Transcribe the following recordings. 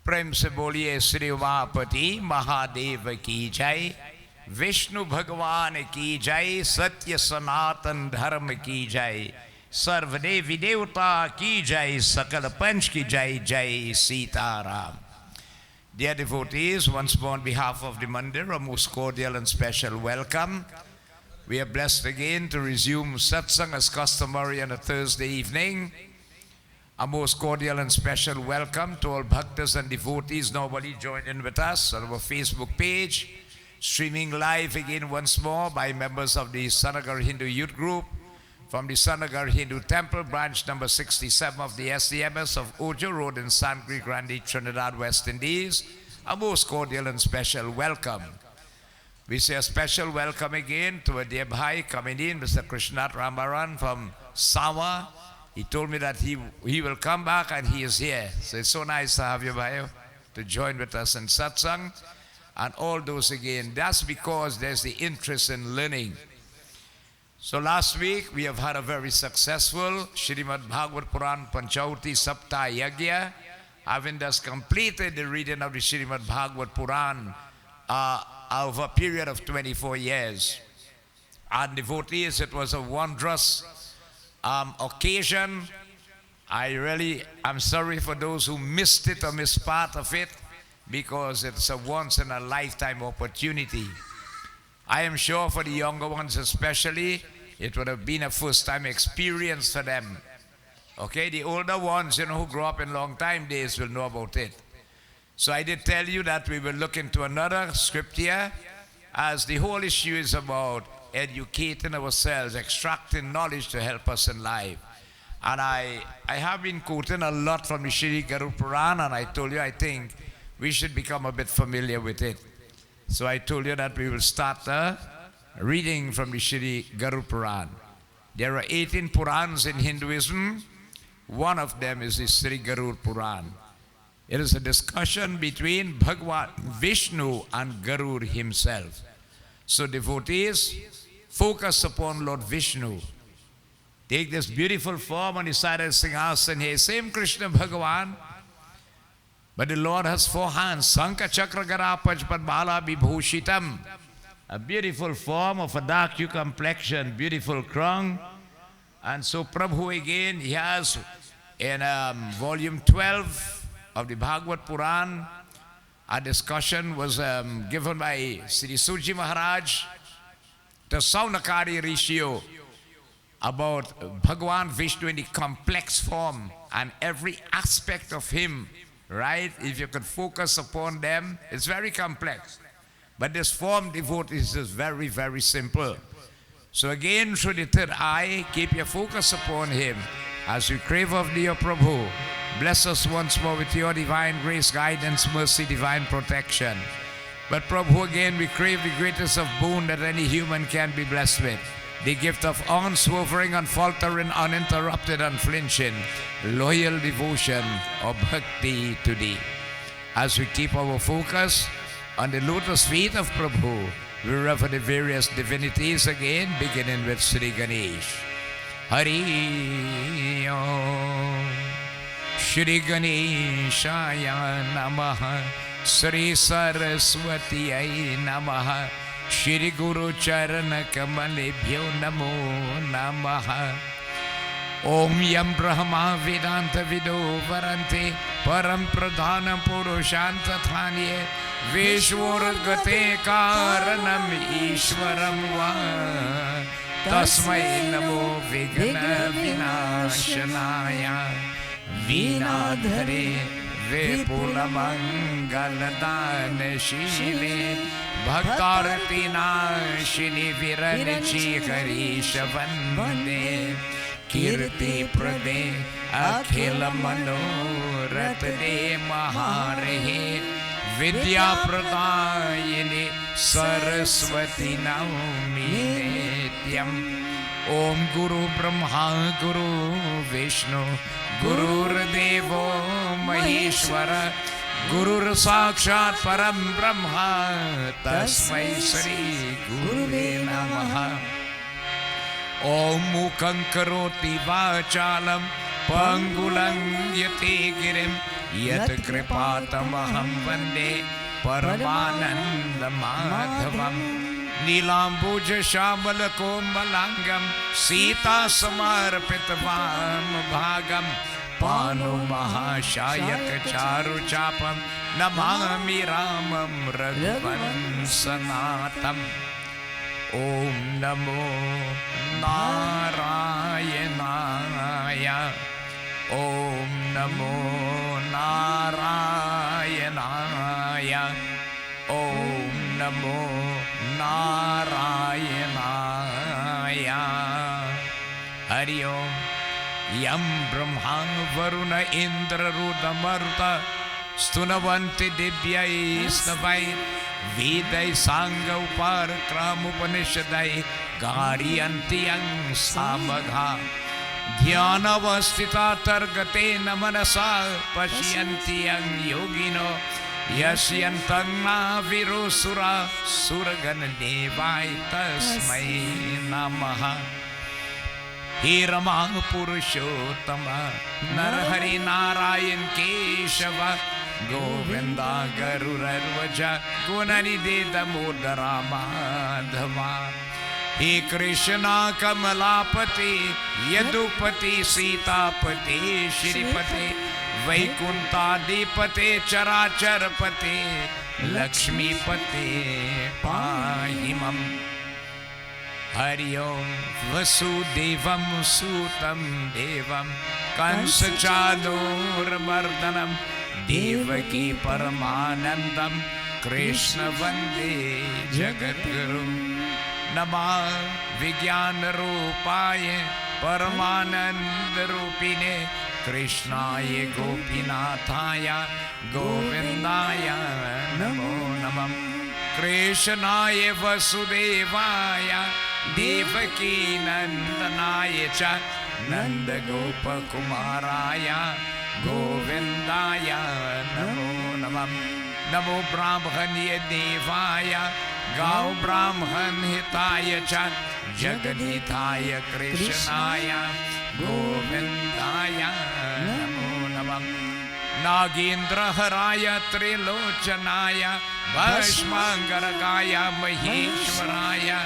प्रेम से बोलिए श्री उमापति महादेव की जय, विष्णु भगवान की जय, सत्य सनातन धर्म की जय, सर्वदेवी देवता की जय, सकल पंच की जय, जय Sitaram. Dear devotees, once more on behalf of the Mandir, a most cordial and special welcome. We are blessed again to resume Satsang as customary on a Thursday evening. A most cordial and special welcome to all bhaktas and devotees normally joined in with us on our Facebook page, streaming live again once more by members of the Nagar Hindu Youth Group from the Nagar Hindu Temple, branch number 67 of the SDMS of Ojo Road in Sant, Grande, Trinidad, West Indies. A most cordial and special welcome. We say a special welcome again to a dear bhai coming in, Mr. Krishnath Ramaran from Sawa. He told me that he will come back and he is here. So it's so nice to have you, bhai, to join with us in Satsang. And all those again, that's because there's the interest in learning. So last week we have had a very successful Srimad Bhagavad Purana Panchauti Sapta Yagya, having thus completed the reading of the Srimad Bhagavad Purana over a period of 24 years. And devotees, it was a wondrous occasion. I'm sorry for those who missed it or missed part of it, because it's a once in a lifetime opportunity. I am sure for the younger ones especially, it would have been a first time experience for them. Okay, the older ones, who grew up in long time days will know about it. So I did tell you that we will look into another script here, as the whole issue is about educating ourselves, extracting knowledge to help us in life. And I have been quoting a lot from the Shri Garuda Purana, and I told you I think we should become a bit familiar with it. So I told you that we will start reading from the Shri Garuda Purana. There are 18 Purans in Hinduism. One of them is the Shri Garuda Purana. It is a discussion between Bhagwan Vishnu and Garuda himself. So devotees, focus upon Lord Vishnu. Take this beautiful form on the side of the Singhasan here. Same Krishna Bhagavan, but the Lord has 4 hands. Sankha Chakra Gara Pajpat Bala Vibhushitam. A beautiful form of a dark hue complexion, beautiful crown. And so Prabhu again, he has in volume 12 of the Bhagavad Purana, a discussion was given by Sri Suji Maharaj to Saunakari Rishio about Bhagwan Vishnu in the complex form and every aspect of him, right? If you could focus upon them, it's very complex. But this form, devotees, is very, very simple. So again, through the third eye, keep your focus upon him as we crave of thee, O Prabhu. Bless us once more with your divine grace, guidance, mercy, divine protection. But Prabhu, again, we crave the greatest of boon that any human can be blessed with. The gift of unswerving, unfaltering, uninterrupted, unflinching, loyal devotion or bhakti to thee. As we keep our focus on the lotus feet of Prabhu, we refer the various divinities again, beginning with Sri Ganesh. Hari Om. Shri Ganeshaya Namaha, Sri Saraswati Ay Namaha, Shri Guru Charana Kamalebhyo Namo Namaha. Om Yam Brahma Vedanta Vido Varante, Param Pradhana Purushanta Thanye, Vishwar Gate Karanam Ishwaram Va, Tasmai Namo Vigna Vinashanaya. Vinadhare Vipula Mangaladana Shile Bhaktarati Nashini Viranichi Karisha Vande Kirti Prade Akhila Mano Ratade Mahare Vidya Pradayini Saraswati Naumi Nityam. Om Guru Brahma Guru Vishnu Guru Devo Maheshwara Guru Sakshat Param Brahma Tasmai Sri Guru Namaha. Om Mukhaṁ Karoti Vachalam Pangulang yate girim yat kripatamaham vande Paramananda madhavam Nilambuja Shamala Komalangam Sita Samarpitavam Bhagam Panu Mahashayak Charu Chapam Namami Ramam Raghuvan Sanatam Om Namo Narayanaya Om Namo Narayanaya Om Namo Narayanaya Hari Om Yam Brahman Varuna Indra Ruda Maruta Stunavanti Divyai Snavai Vedai Sangha Upar Kram Upanishadai Gariyanti Yang Samagha Dhyanavastita Targate Namanasa Pashyanti Yang Yogino Yashyantang Navirusura Suragana Devai Tasmai Namaha Hirama Purushottama Narahari Narayan Keshava Govinda Garuda Gunani Damodara Madhava He Krishna Kamalapati Yadupati Sitapati Shripati Vaikuntadipate Characharapate Lakshmipate Pahimam Hari Om Vasudevam Sutam Devam Kansachanurmardhanam Devaki Paramanandam Krishna Vande Jagadguru Namah Vijnana Rupaya Paramananda Rupine Krishnaya Gopinathaya Govindaya Namo Namam Krishnaya Vasudevaya Devaki Nandanaya Cha Nanda Gopa Kumaraya Govindaya Namo Namam Namo Brahmanya Devaya Gau Brahman Hitaya Cha Jagadhitaya Krishnaya Govindaya Namo Namam Nagendra Haraya Trilochanaya Bhashmangaragaya Maheshwaraya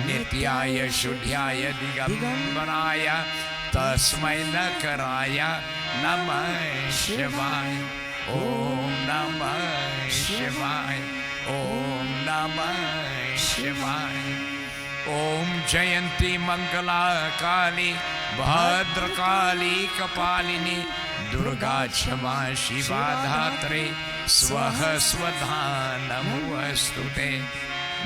Nityaya Shuddhyaya Digambaraya Tasmai Nakaraya Namah Shivaya Om Namah Shivaya Om Namah Shivaya Om Jayanti Mangala Kali Bhadrakali Kapalini Durga Chama Shiva Dhatre Swaha Swadha Namastute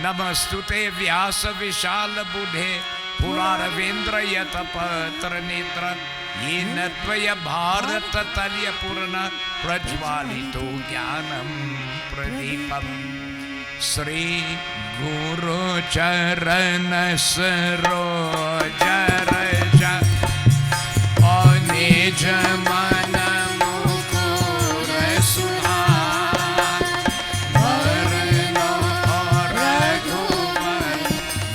Namastute Vyasa Vishala Budhe Puraravendra Yatapatra Nitra Yenatvaya Bharata Talya Purana Prajvalito Jnanam Pradipam Sri Guru Charana Saroja Raja Anijamana Mukura Sudha Varna Raghuvan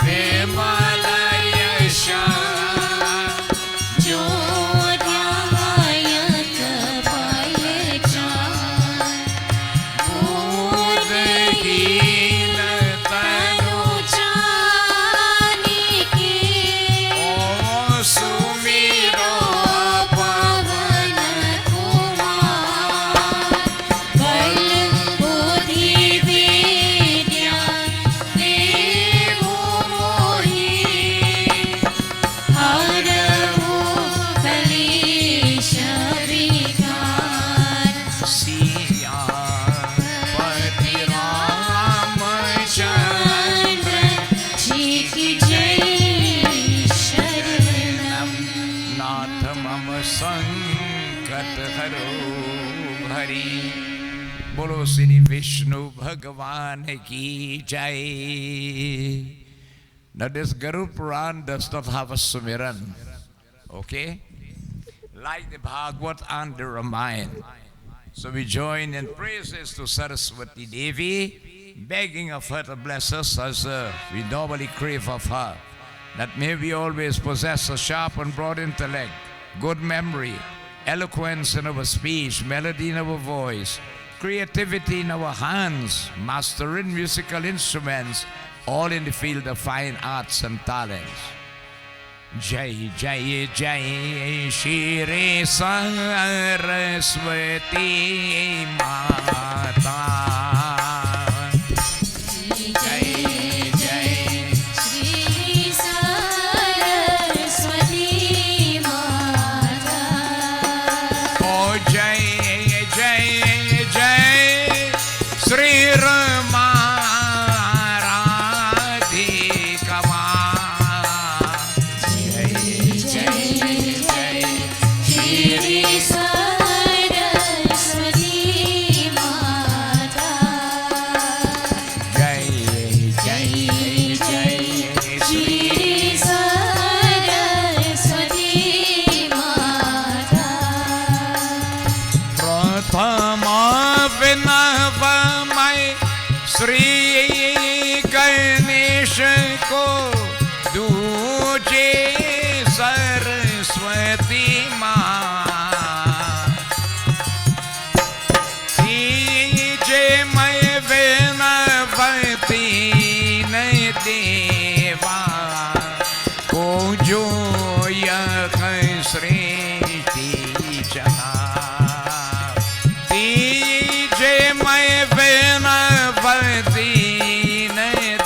Vimalaya Shah Jodhaya Kapaya Budhina Tanu Janiki O Sumiro बोलो श्री विष्णु भगवान की जय. Now this Garuda Purana does not have a sumiran, okay? Like the Bhagavad and the Ramayana. So we join in praises to Saraswati Devi, begging of her to bless us as we normally crave of her. That may we always possess a sharp and broad intellect, good memory, eloquence in our speech, melody in our voice, creativity in our hands, master in musical instruments, all in the field of fine arts and talents. Jai Jai Jai Shri Saraswati Mata. Shri Ganesh को दूजे सरस्वती माँ तीजे मैं विनवती न देवा को जो यह सृष्टि चला तीजे मैं दीन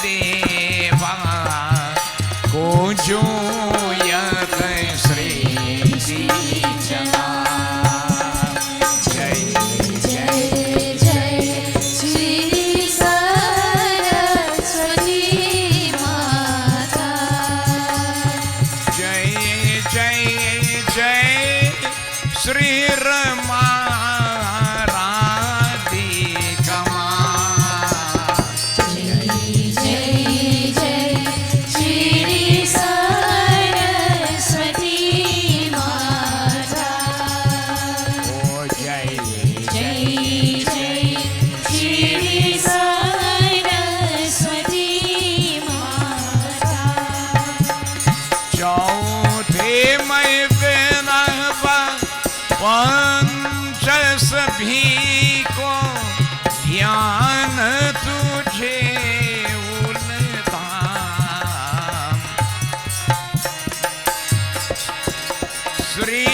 देवा को जो यह सृष्टि चला। जय जय जय श्री सरस्वती माता। जय जय जय श्री रमा सभी को ज्ञान तुझे उलता श्री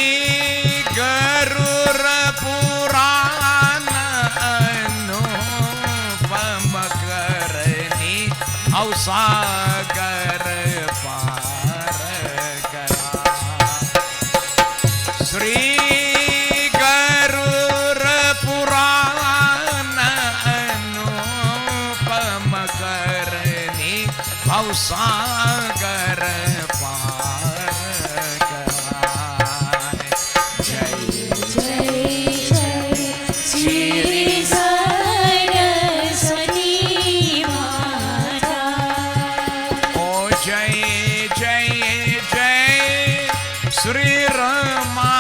गरुड़ पुराण अनुपम करनी अवसागर पार करा श्री सागर पार कराए। जय जय जय श्री सरस्वती माता। ओ जय जय जय श्री रमा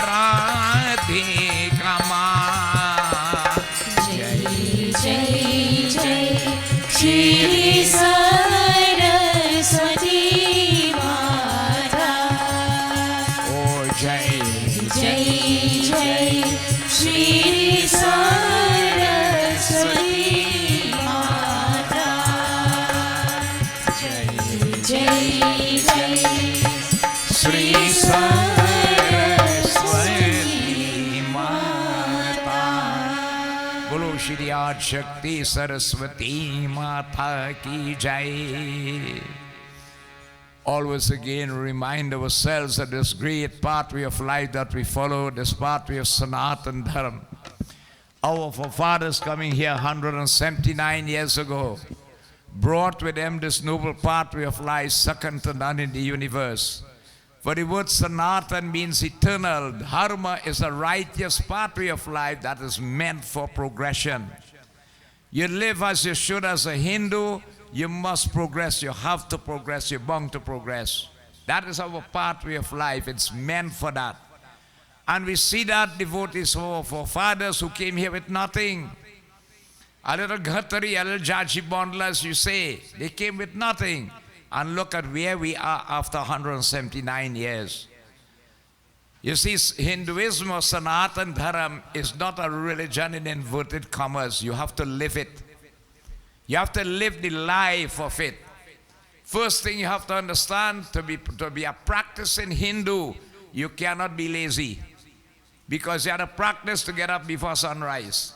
राधिका माँ। जय जय जय श्री सरस्वती माता। ओ जय जय जय श्री सरस्वती माता। जय जय जय श्री सरस्वती माता। बोलो श्री आदि शक्ति सरस्वती माता की जय। Always again remind ourselves that this great pathway of life that we follow, this pathway of Sanatan Dharma. Our forefathers coming here 179 years ago brought with them this noble pathway of life, second to none in the universe. For the word Sanatan means eternal. Dharma is a righteous pathway of life that is meant for progression. You live as you should as a Hindu, you must progress, you have to progress, you're bound to progress. That is our pathway of life, it's meant for that. And we see that devotees for fathers who came here with nothing. A little ghatari, a little jaji bondlas, you say, they came with nothing. And look at where we are after 179 years. You see, Hinduism or Sanatan Dharam is not a religion in inverted commas. You have to live it. You have to live the life of it. First thing you have to understand, to be a practicing Hindu, you cannot be lazy. Because you have to practice to get up before sunrise.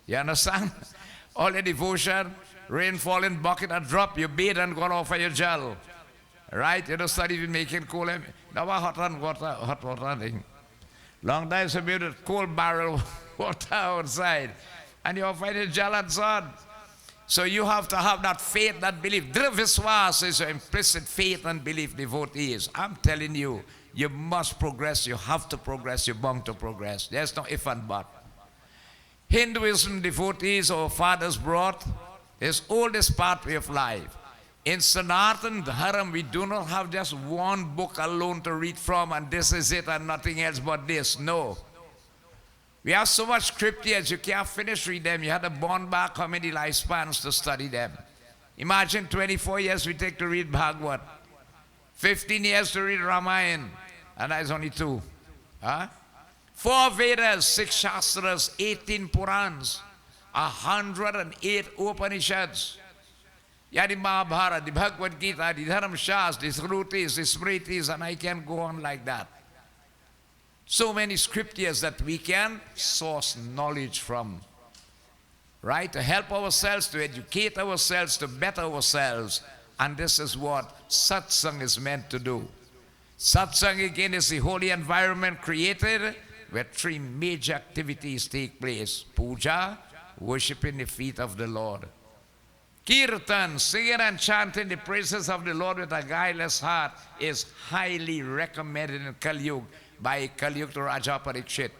You understand? All the devotion, rain falling, bucket a drop, you bathe and go off for your gel. Right? You don't start even making cool. Now hot water thing. Long time so build a cold barrel water outside. And you're finding gel and sun. So you have to have that faith, that belief. Drivaswas is your implicit faith and belief, devotees. I'm telling you, you must progress. You have to progress. You're bound to progress. There's no if and but. Hinduism, devotees, our fathers brought is oldest pathway of life. In Sanatan Dharam, we do not have just one book alone to read from and this is it and nothing else but this. No. We have so much scriptures, you can't finish read them. You had to bond back how many lifespans to study them. Imagine 24 years we take to read Bhagavad. 15 years to read Ramayana. And that is only 2. Huh? 4 Vedas, 6 Shastras, 18 Purans, 108 Upanishads. Yeah, the Mahabharata, the Bhagavad Gita, the Dharam Shas, the Shrutis, the Smritis, and I can go on like that. So many scriptures that we can source knowledge from. Right? To help ourselves, to educate ourselves, to better ourselves. And this is what Satsang is meant to do. Satsang again is the holy environment created where 3 major activities take place. Puja, worshiping the feet of the Lord. Kirtan, singing and chanting the praises of the Lord with a guileless heart is highly recommended in Kali Yuga by Kali Yuga to Raja Parikshit.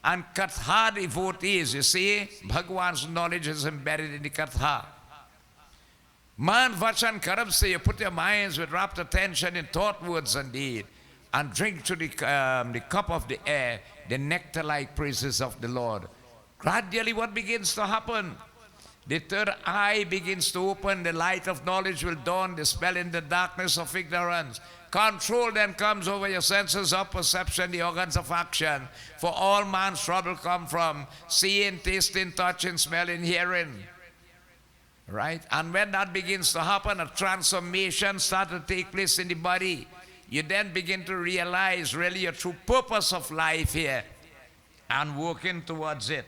And Katha devotees, you see, Bhagwan's knowledge is embedded in the Katha. Man, Vachan, Karam, say you put your minds with rapt attention in thought, words, and deed, and drink to the cup of the air, the nectar-like praises of the Lord. Gradually, what begins to happen? The third eye begins to open, the light of knowledge will dawn, dispelling the darkness of ignorance. Control then comes over your senses of perception, the organs of action. For all man's trouble come from seeing, tasting, touching, smelling, hearing. Right? And when that begins to happen, a transformation starts to take place in the body. You then begin to realize really your true purpose of life here and working towards it.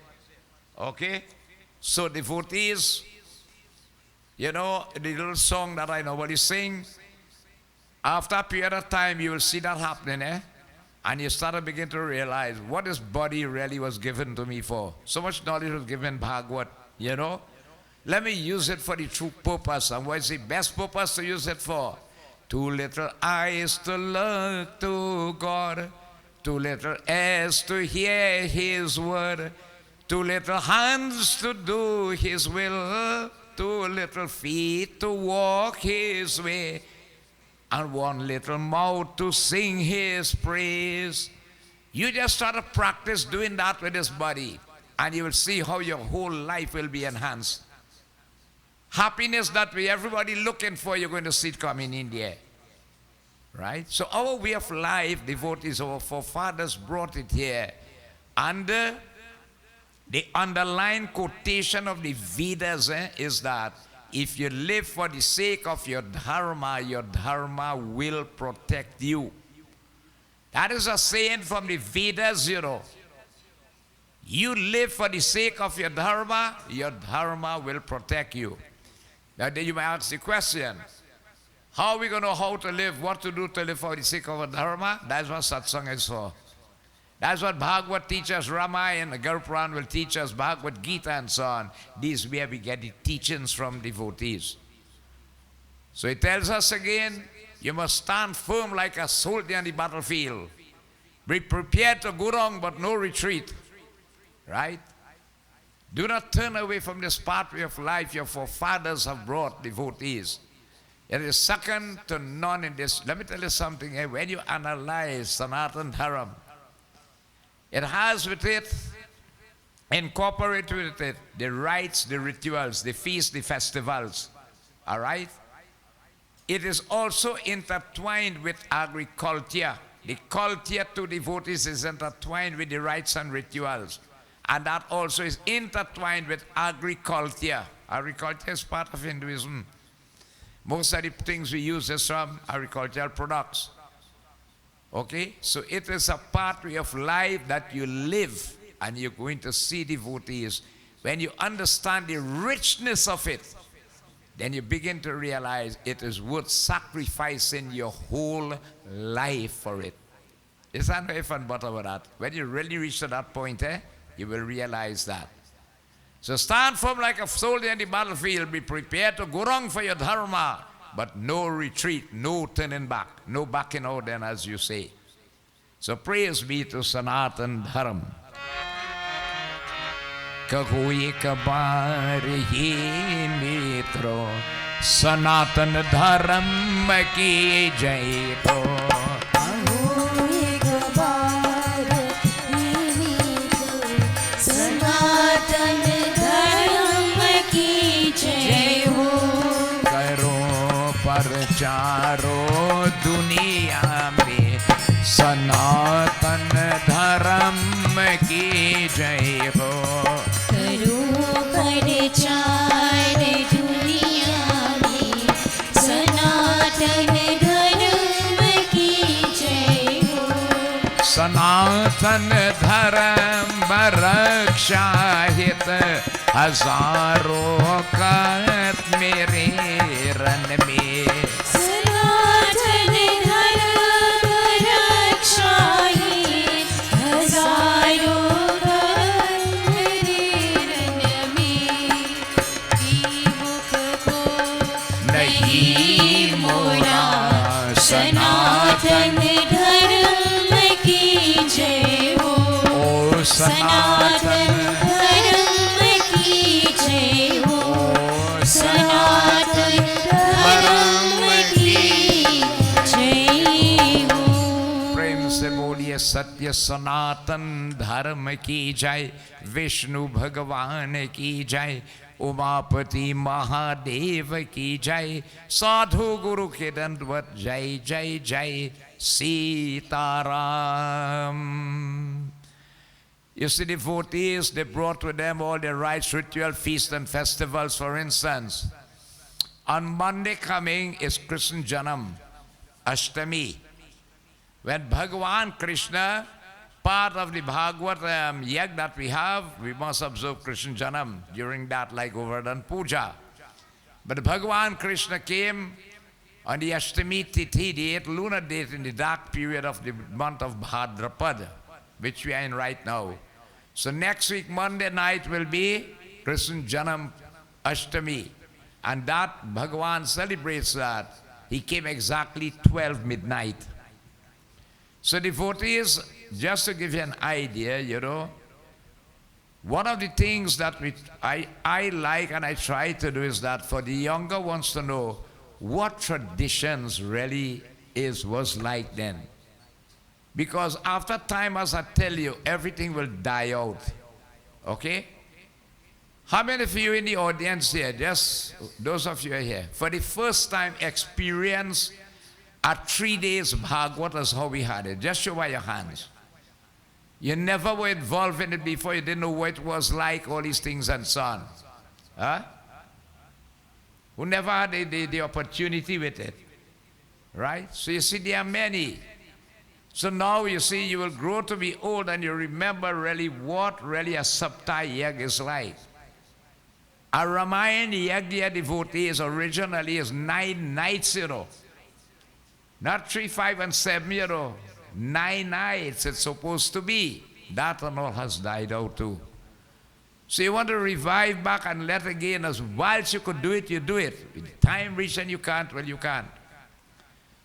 Okay? So devotees, you know, the little song that I normally sing, after a period of time you will see that happening, and you start to begin to realize what this body really was given to me for. So much knowledge was given Bhagavad, you know. Let me use it for the true purpose. And what is the best purpose to use it for? 2 little eyes to look to God, 2 little ears to hear His word, 2 little hands to do His will, 2 little feet to walk His way, and 1 little mouth to sing His praise. You just start to practice doing that with this body, and you will see how your whole life will be enhanced. Happiness that we everybody looking for, you're going to see it come in India. Right? So our way of life, devotees, our forefathers brought it here. Under the underlying quotation of the Vedas is that if you live for the sake of your dharma will protect you. That is a saying from the Vedas, you know. You live for the sake of your dharma will protect you. Now then you may ask the question, how are we going to know how to live, what to do to live for the sake of our dharma? That's what satsang is for. That's what Bhagavad teaches, Ramayana, the Garuda Purana will teach us, Bhagavad Gita and so on. This is where we get the teachings from devotees. So it tells us again, you must stand firm like a soldier on the battlefield. Be prepared to go wrong, but no retreat. Right? Do not turn away from this pathway of life your forefathers have brought, devotees. It is second to none in this. Let me tell you something. When you analyze Sanatan Dharam, it has with it, incorporated with it, the rites, the rituals, the feasts, the festivals. All right? It is also intertwined with agriculture. The culture to devotees is intertwined with the rites and rituals. And that also is intertwined with agriculture. Agriculture is part of Hinduism. Most of the things we use is from agricultural products. Okay? So it is a part of life that you live, and you're going to see devotees. When you understand the richness of it, then you begin to realize it is worth sacrificing your whole life for it. It's not very fun but about that. When you really reach to that point, you will realize that. So stand firm like a soldier in the battlefield. Be prepared to go wrong for your dharma. But no retreat, no turning back, no backing out then, as you say. So praise be to Sanatan Dharma. कहो एक बार ये मित्रों सनातन धर्म की जय हो कहो एक बार ये मित्रों सनातन धर्म की जय हो करो प्रचारो दुनिया में सनातन धर्म की जय हो प्रचार दुनिया में सनातन धर्म की जय हो सनातन धर्म रक्षा हित हजारों का मेरे रन में सनातन धर्म रक्षा हित हजारों सनातन धर्म की जय हो सनातन धर्म की जय हो सनातन धर्म की जय हो प्रेम से बोलिए सत्य सनातन धर्म की जय विष्णु भगवान की जय उमापति महादेव की जय साधु गुरु के दंडवत जय जय जय Sitaram. You see, devotees, they brought with them all their rites, ritual, feasts and festivals. For instance, on Monday coming is Krishna Janam, Ashtami, when Bhagavan Krishna, part of the Bhagavad yag that we have, we must observe Krishna Janam during that, like Govardhan Puja. But Bhagavan Krishna came on the Ashtami Tithi, the 8th lunar date in the dark period of the month of Bhadrapada, which we are in right now. So next week, Monday night, will be Krishna Janam Ashtami. And that, Bhagavan celebrates that. He came exactly 12 midnight. So devotees, just to give you an idea, you know, one of the things that I like and I try to do is that for the younger ones to know what traditions really was like then. Because after time, as I tell you, everything will die out. Okay? How many of you in the audience here, just those of you are here, for the first time experience a 3 days Bhagavad as how we had it? Just show by your hands. You never were involved in it before, you didn't know what it was like, all these things and so on. Huh? Who never had the opportunity with it? Right? So you see, there are many. So now you see, you will grow to be old and you remember really what really a Sapta Yag is like. A Ramayana Yagya devotees originally is 9 nights, you know. Not 3, 5, and 7, you know. 9 nights it's supposed to be. That and all has died out too. So you want to revive back and let again, as whilst you could do it, you do it. With time reach and you can't, well, you can't.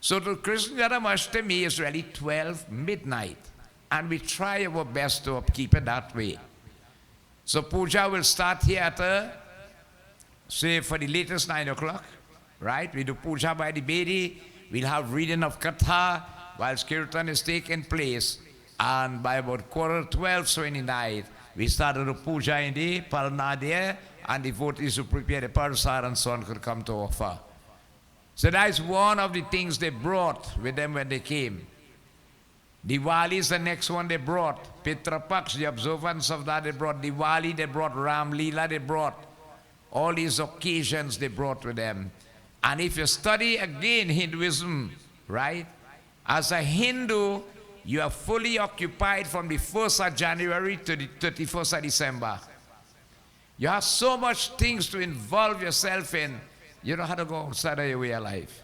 So to Krishna Janmashtami is really 12 midnight. And we try our best to keep it that way. So puja will start here at, say, for the latest 9 o'clock, right? We do puja by the Bedi. We'll have reading of Katha whilst Kirtan is taking place. And by about 11:45, so in the night, we started the puja in the Parna there, and devotees who prepare the Parsar and so on could come to offer. So that's one of the things they brought with them when they came. Diwali is the next one they brought. Pitra Paks, the observance of that, they brought Diwali, they brought Ram Leela, they brought all these occasions they brought with them. And if you study again Hinduism, right? As a Hindu, you are fully occupied from the 1st of January to the 31st of December. You have so much things to involve yourself in, you don't have to go outside of your way of life.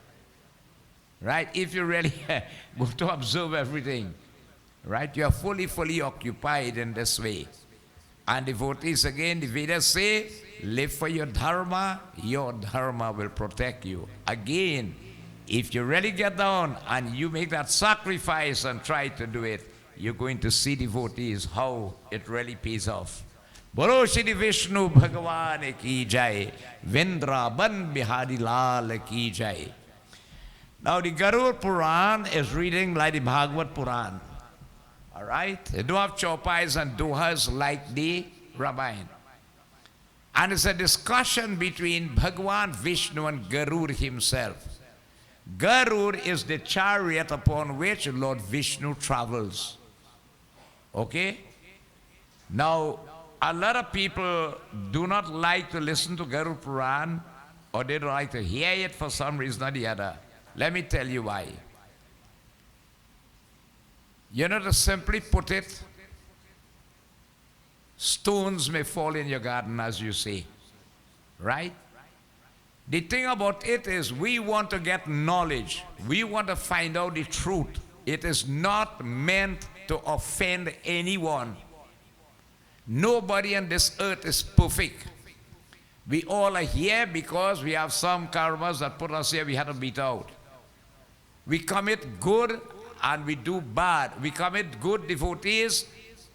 Right? If you really go to observe everything, right? You are fully occupied in this way. And devotees, again, the Vedas say, live for your dharma will protect you. Again, if you really get down and you make that sacrifice and try to do it, you're going to see, devotees, how it really pays off. Bolo Shri Vishnu Bhagavan ki jai, Vrindavan Bihari Lal ki jai. Now the Garuda Purana is reading like the Bhagavad Purana. All right? They don't have chopais and dohas like the Ramayana. And it's a discussion between Bhagavan Vishnu and Garuda himself. Garuda is the chariot upon which Lord Vishnu travels. Okay? Now, a lot of people do not like to listen to Garuda Purana, or they don't like to hear it for some reason or the other. Let me tell you why. You know, to simply put it, stones may fall in your garden, as you say. Right? The thing about it is we want to get knowledge. We want to find out the truth. It is not meant to offend anyone. Nobody on this earth is perfect. We all are here because we have some karmas that put us here we had to beat out. We commit good and we do bad. We commit good, devotees.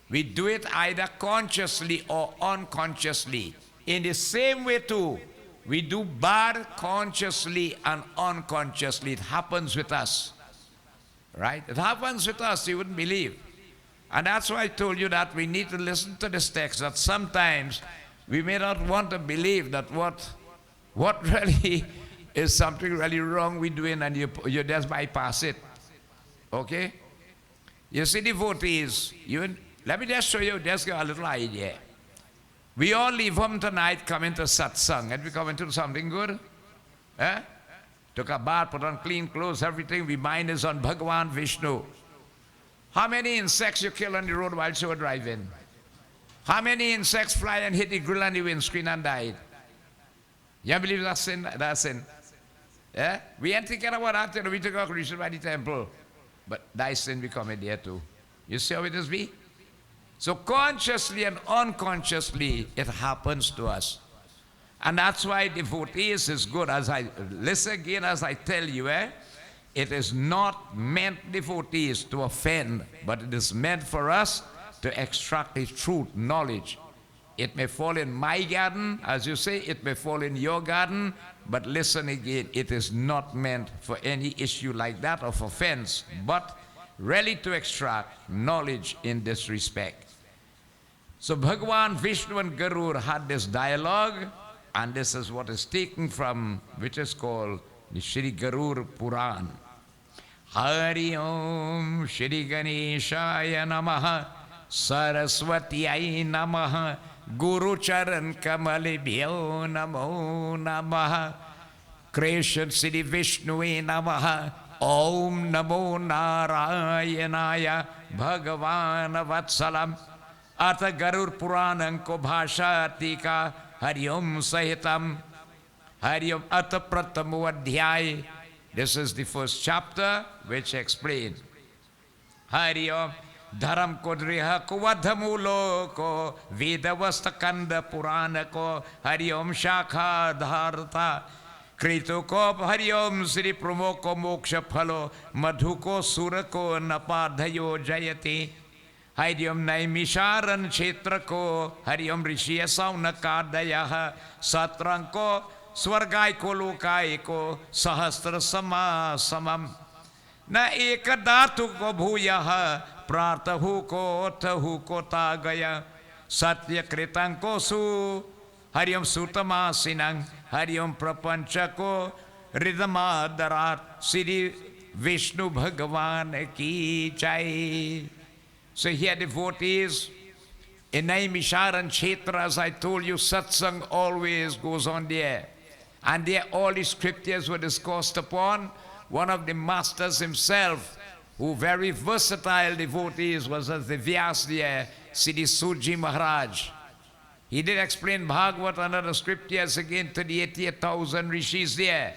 We do it either consciously or unconsciously. In the same way too, we do bad consciously and unconsciously. It happens with us. Right? It happens with us, you wouldn't believe. And that's why I told you that we need to listen to this text, that sometimes we may not want to believe that what really is something really wrong we're doing, and you just bypass it. Okay? You see, devotees, let me just show you, just give a little idea. We all leave home tonight, come into Satsangh, and we come into something good. Eh? Took a bath, put on clean clothes, everything. We mind is on Bhagavan Vishnu. How many insects you kill on the road while you were driving? How many insects fly and hit the grill and the windscreen and died? You believe that's sin? That's sin. Yeah? We ain't thinking about that till we took our creation by the temple. But thy sin become a there too. You see how it is be? So consciously and unconsciously, it happens to us. And that's why devotees is good. As I listen again, as I tell you, it is not meant, devotees, to offend, but it is meant for us to extract the truth, knowledge. It may fall in my garden, as you say, it may fall in your garden, but listen again, it is not meant for any issue like that of offense, but really to extract knowledge in this respect. So Bhagavan Vishnu and Garuda had this dialogue, and this is what is taken from, which is called the Shri Garuda Purana. Hari Om Shri Ganeshaya Namaha Saraswatiyai Namaha Guru Charan Kamalibhyo Namo Namaha Krishna Shri Vishnue Namaha Om Namo Narayanaya Bhagavan Vatsalam Atha Garuda Puranam ko bhasha tika Hari Om Sahitam Hari Om Atha Pratamo Adhyay. This is the first chapter which explains Hari Om Dharam ko driha ko vadhamulo ko Vedavasta Kanda Purana ko Hari Om Shakha Dharta Krito ko Hari Om Sri Promo ko Moksha Phalo Madhu ko Sura ko Napadhayo Jayati Hari Om Naimisharan Kshetra ko Hari Om Rishiya Saunakadayah Satrang ko Swargai ko Lokai ko Sahastra Sama Samam Na Ekadatu ko Bhuyah Pratahu ko Tahu ko Tagaya Satya Kritang ko Su Hari Om Sutama Sinang Hari Om Prapancha ko Ridama Darat Siri Vishnu Bhagavan ki jai. So here devotees, in Naimisharan Kshetra, as I told you, satsang always goes on there. And there all the scriptures were discussed upon. One of the masters himself, who very versatile devotees, was as the Vyas there, Siddhi Suji Maharaj. He did explain Bhagavad and other scriptures again to the 88,000 rishis there.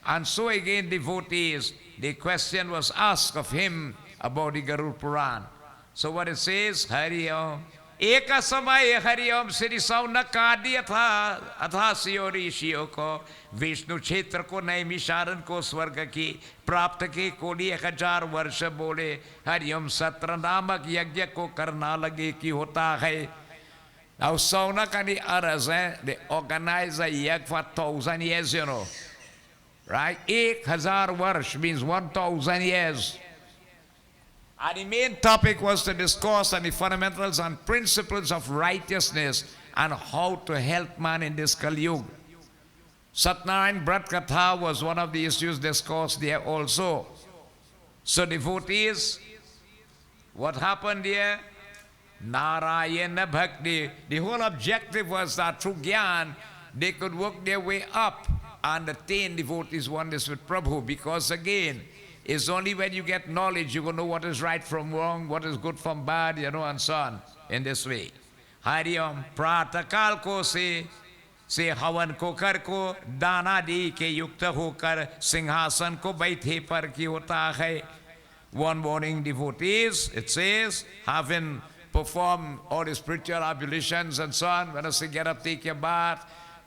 And so again devotees, the question was asked of him about the Garuda Purana. So what it says, Hari Om. Eka samay Hari Om Sri Saunak Adi Athasiyo Rishiyo ko Vishnu Kshetra ko Naimisharan ko Swarga ki प्राप्त के कोड़ी 1000 वर्ष बोले हरिओम सत्र नामक यज्ञ को करना लगे कि होता है. Now Saunak and the others, they organize a yajna for 1,000 years, you know. Right? 1000 varsh means 1,000 years. And the main topic was to discuss on the fundamentals and principles of righteousness and how to help man in this Kali Yuga. Satnarayan Brat Katha was one of the issues discussed there also. So devotees, what happened here? Narayana Bhakti. The whole objective was that through Gyan, they could work their way up and attain devotees' oneness with Prabhu. Because again, it's only when you get knowledge you will know what is right from wrong, what is good from bad, you know, and so on, in this way. Hari Om, Pratakal ko se havan ko kar ko, dana di ke yukta hokar, singhasan ko baithe par ki hota hai. One morning devotees, it says, having performed all the spiritual ablutions and so on, when I say get up, take your bath,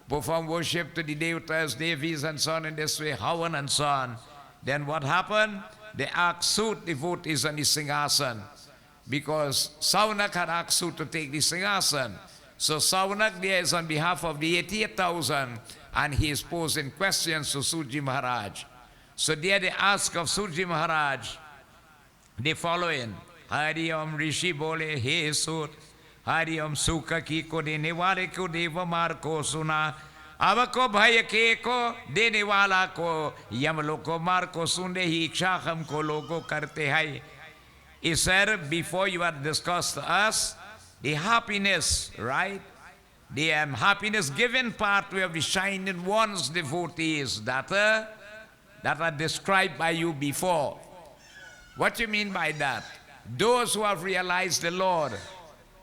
perform worship to the devatas, devis and so on in this way, havan and so on. Then what happened? They asked Sut devotees on the Singhasan, because Saunak had asked Sut to take the Singhasan. So Saunak there is on behalf of the 88,000 and he is posing questions to Suji Maharaj. So there they ask of Suji Maharaj the following. Hari Om Rishi bole, he Sut, Hari Om Sukha ki ko dene wale ko deva mar ko suna. अब को भय के को देने वाला को यमलोक को मार को सुनने ही इच्छा हमको लोगों करते हैं. He said, before you had discussed to us the happiness, right? The happiness given pathway of the shining ones, devotees that are described by you before. What do you mean by that? Those who have realized the Lord,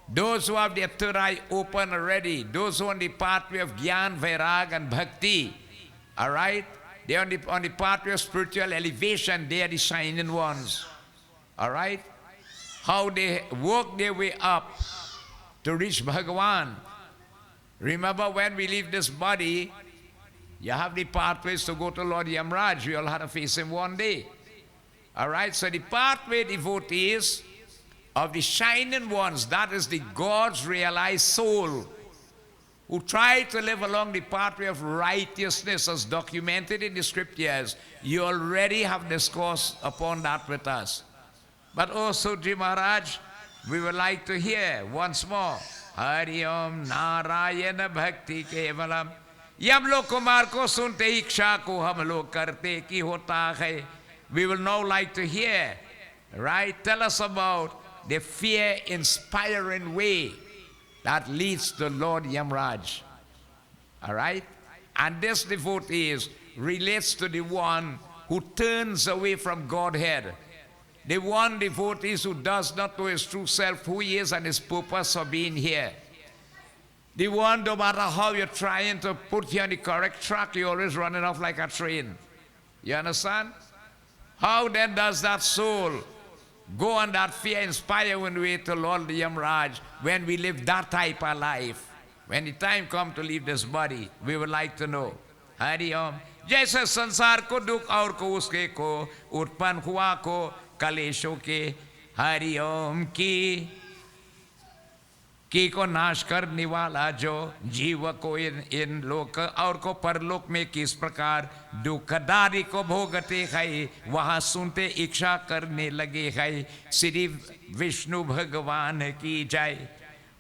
those who have their third eye open already, those who are on the pathway of Gyan, Vairag and Bhakti, all right? They are on the pathway of spiritual elevation, they are the shining ones, all right? How they work their way up to reach Bhagavan. Remember when we leave this body, you have the pathways to go to Lord Yamraj, we all have to face him one day, all right? So the pathway devotees of the shining ones, that is the God's realized soul, who try to live along the pathway of righteousness as documented in the scriptures. You already have discourse upon that with us. But also, Ji Maharaj, we would like to hear once more. Hari Om Narayana Bhakti Kevalam. Yam log kumar ko sunte iksha ko hum log karte ki hota hai. We will now like to hear, right? Tell us about the fear-inspiring way that leads to Lord Yamraj. All right? And this devotees relates to the one who turns away from Godhead. The one devotees who does not know his true self, who he is and his purpose of being here. The one, no matter how you're trying to put you on the correct track, you're always running off like a train. You understand? How then does that soul go on that fear-inspiring way to Lord Yamraj when we live that type of life? When the time comes to leave this body, we would like to know. Hari Om. जैसे संसार को दुख और को उसके को उत्पन्न हुआ को कलेशों के हरि ओम की को नाश करने वाला जो जीव को इन लोक और को परलोक में किस प्रकार दुखदारी को भोगते हैं वहाँ सुनते इच्छा करने लगे हैं श्री विष्णु भगवान की जय.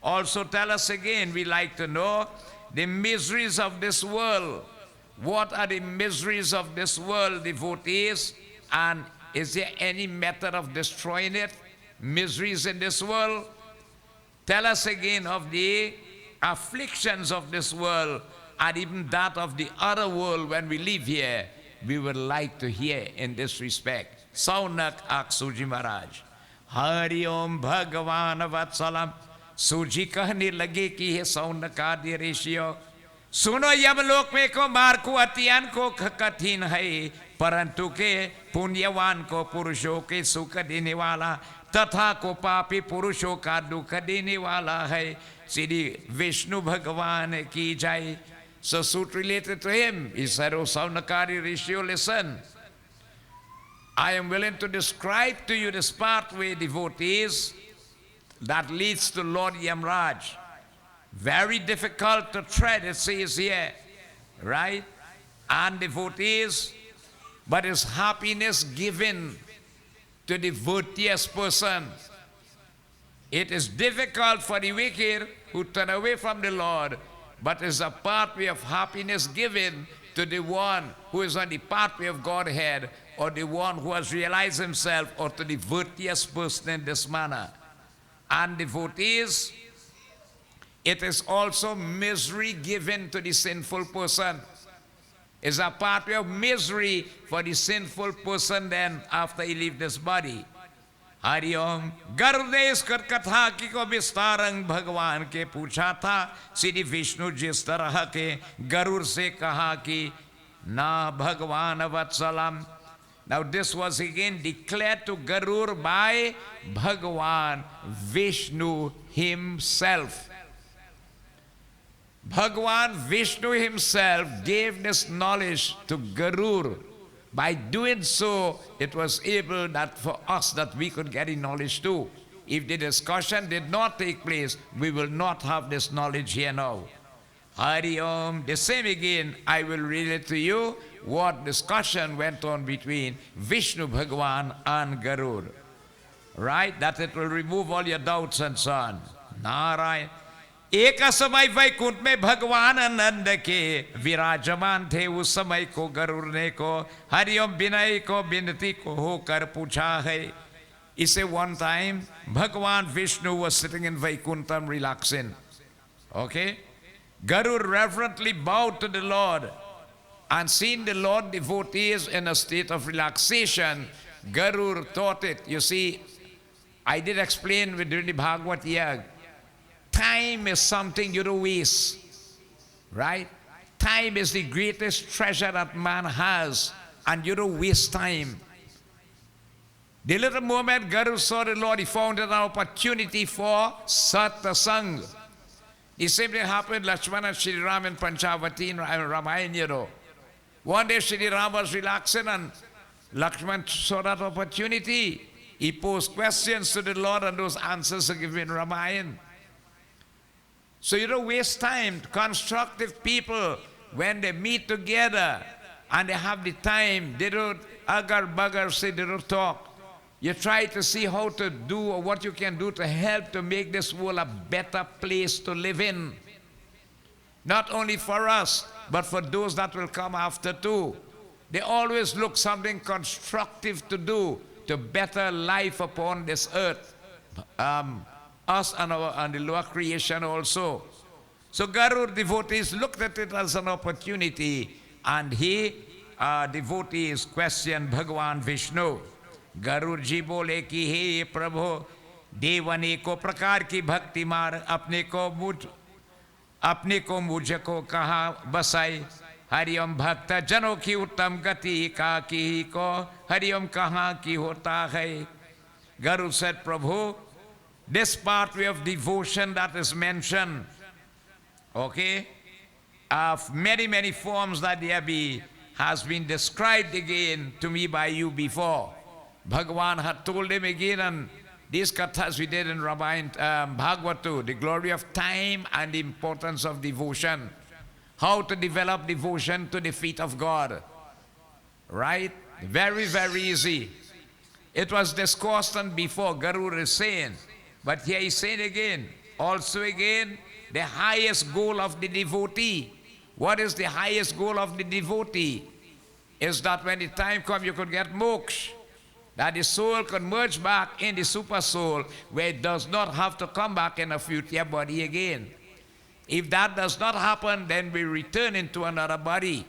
Also tell us again, we like to know the miseries of this world. What are the miseries of this world, devotees? And is there any method of destroying it? Miseries in this world? Tell us again of the afflictions of this world and even that of the other world when we live here. We would like to hear in this respect. Saunak ak Suji Maraj. Hari Om Bhagavan Vatsalam. सूजी कहने लगे कि हे सौनकादि ऋषियों सुनो यमलोक में को मार को अतियान को कठिन है परंतु के पुण्यवान को पुरुषों के सुख देने वाला तथा को पापी पुरुषों का दुख देने वाला है श्री विष्णु भगवान की जय. So suit related to him. He said, "O Saunakari Rishio, listen. I am willing to describe to you this pathway, devotees, that leads to Lord Yamraj. Very difficult to tread, it says here, right? And devotees, but is happiness given to the virtuous person. It is difficult for the wicked who turn away from the Lord, but is a pathway of happiness given to the one who is on the pathway of Godhead, or the one who has realized himself, or to the virtuous person in this manner. And devotees, it is also misery given to the sinful person. It's a pathway of misery for the sinful person then after he leaves this body. Hari ओम. गरुदेश कर कथा की को विस्तारंग भगवान के पूछा था श्री विष्णु जिस तरह के गरुड़ से कहा कि ना भगवान वत्सलम. Now this was again declared to Garur by Bhagavan Vishnu himself. Bhagavan Vishnu himself gave this knowledge to Garur. By doing so, it was able that for us that we could get in knowledge too. If the discussion did not take place, we will not have this knowledge here now. Hari Om. The same again, I will read it to you, what discussion went on between Vishnu Bhagavan and Garud. Right? That it will remove all your doubts and so on. Narayan. एक समय वैकुंठ में भगवान आनंद के विराजमान थे. उस समय को गरुड़ ने को हरिओम विनय को विनती को होकर पूछा है. इसे one time भगवान Vishnu was sitting in Vaikuntham relaxing. Okay? Garud reverently bowed to the Lord, and seeing the Lord devotees in a state of relaxation, Garud thought it. You see, I did explain during the Bhagavad Gita, time is something you don't waste, right? Time is the greatest treasure that man has, and you don't waste time. The little moment Garud saw the Lord, he found an opportunity for Satsangh. The same thing happened Lakshmana, Shri Ram and Panchavati in Ramayana, you know. One day Shri Ram was relaxing and Lakshman saw that opportunity. He posed questions to the Lord and those answers are given in Ramayana. So you don't waste time. Constructive people, when they meet together and they have the time, they don't agar-bagar say, they don't talk. You try to see how to do or what you can do to help to make this world a better place to live in. Not only for us, but for those that will come after too. They always look something constructive to do to better life upon this earth. Us and the lower creation also. So Garud devotees looked at it as an opportunity, and he, devotees, questioned Bhagavan Vishnu. Garud ji bole ki हे प्रभु देवने को प्रकार की भक्ति मार अपने को मुझको कहाँ बसाई. हरिओम भक्त जनों की उत्तम गति का की को हरिओम कहाँ की होता है. Garud said, Prabhu, this pathway of devotion that is mentioned, okay, of many forms that there be, has been described again to me by you before. Bhagavan had told him again, and these kathas we did in Ramayana, Bhagavata, the glory of time and the importance of devotion. How to develop devotion to the feet of God. Right? Very easy. It was discussed on before, Garud is saying. But here he's saying again, also again, the highest goal of the devotee. What is the highest goal of the devotee? Is that when the time comes you could get moksha. that the soul can merge back in the super soul, where it does not have to come back in a future body again. If that does not happen, then we return into another body.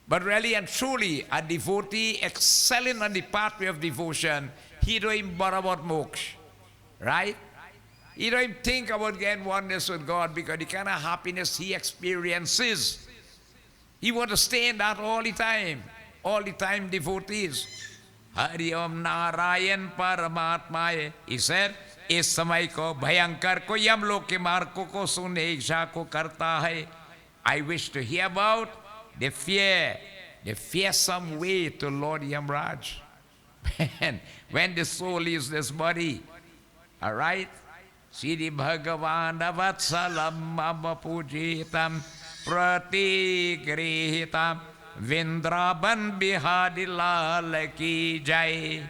But really and truly, a devotee excelling on the pathway of devotion, he don't even bother about moksha, right? He don't even think about getting oneness with God, because the kind of happiness he experiences, he wants to stay in that all the time devotees. Hari Om Narayan Paramatma. He said, इस समय को भयंकर को यमलोक के मार्गों को सुनने इच्छा को करता है. I wish to hear about the fearsome way to Lord Yamraj. When the soul leaves this body, all right? Siddhi Bhagavan Vatsalam Mama Pujitam Pratigrihitam Vindraban Bihadi Lal Ki Jai.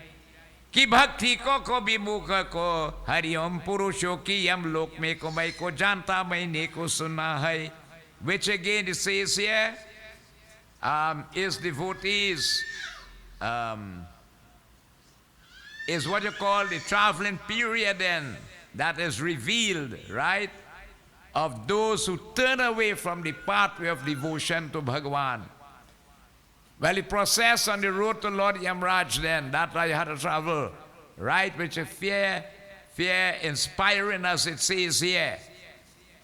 कि भक्ति को विमुख को हरिओम पुरुषों की यम लोक में को मैं को जानता मैंने को सुना है. Which again it says here is devotees is what you call the traveling period then that is revealed, right, of those who turn away from the pathway of devotion to Bhagavan. Well, the process on the road to Lord Yamraj then, that I had to travel, right, which is fear inspiring, as it says here,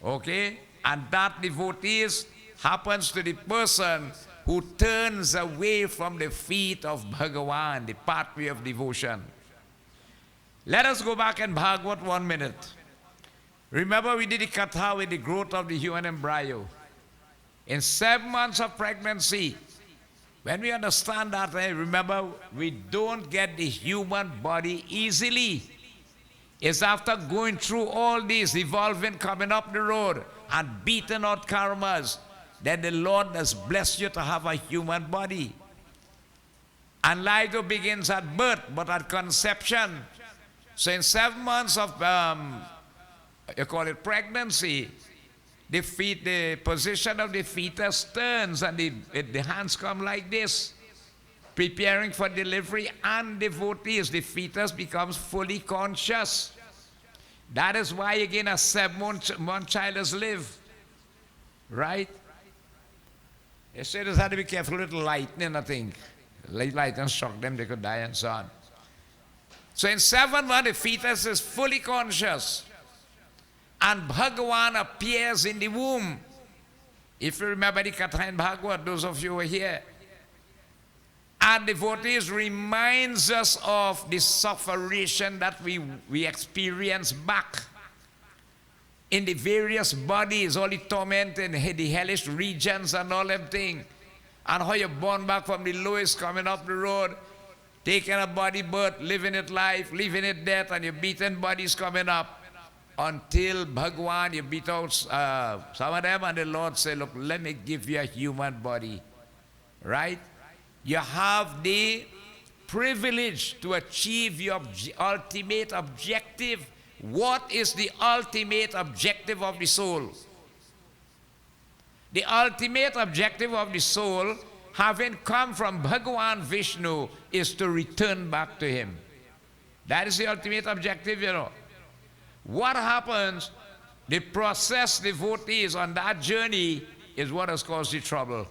okay? And that devotees happens to the person who turns away from the feet of Bhagavan, the pathway of devotion. Let us go back and Bhagavad 1 minute. Remember we did the katha with the growth of the human embryo. In 7 months of pregnancy, when we understand that, remember, we don't get the human body easily. It's after going through all these, evolving, coming up the road, and beating out karmas, that the Lord has blessed you to have a human body. And life begins at birth, but at conception. So in 7 months of, you call it pregnancy, the position of the fetus turns and the hands come like this, preparing for delivery, and devotees, the fetus becomes fully conscious. That is why again a 7-month child has lived, right? They say they had to be careful with lightning, I think. Lightning struck them, they could die and so on. So in 7 months the fetus is fully conscious. And Bhagavan appears in the womb. If you remember the Katha in Bhagavad, those of you who are here. And devotees reminds us of the suffering that we experience back in the various bodies, all the torment in the hellish regions and all them things. And how you're born back from the lowest, coming up the road, taking a body birth, living it life, living it death, and your beaten bodies coming up. Until Bhagwan, you beat out some of them, and the Lord said, look, let me give you a human body, right? You have the privilege to achieve your ultimate objective. What is the ultimate objective of the soul? The ultimate objective of the soul, having come from Bhagavan Vishnu, is to return back to him. That is the ultimate objective, you know. What happens, the process devotees on that journey is what has caused the trouble.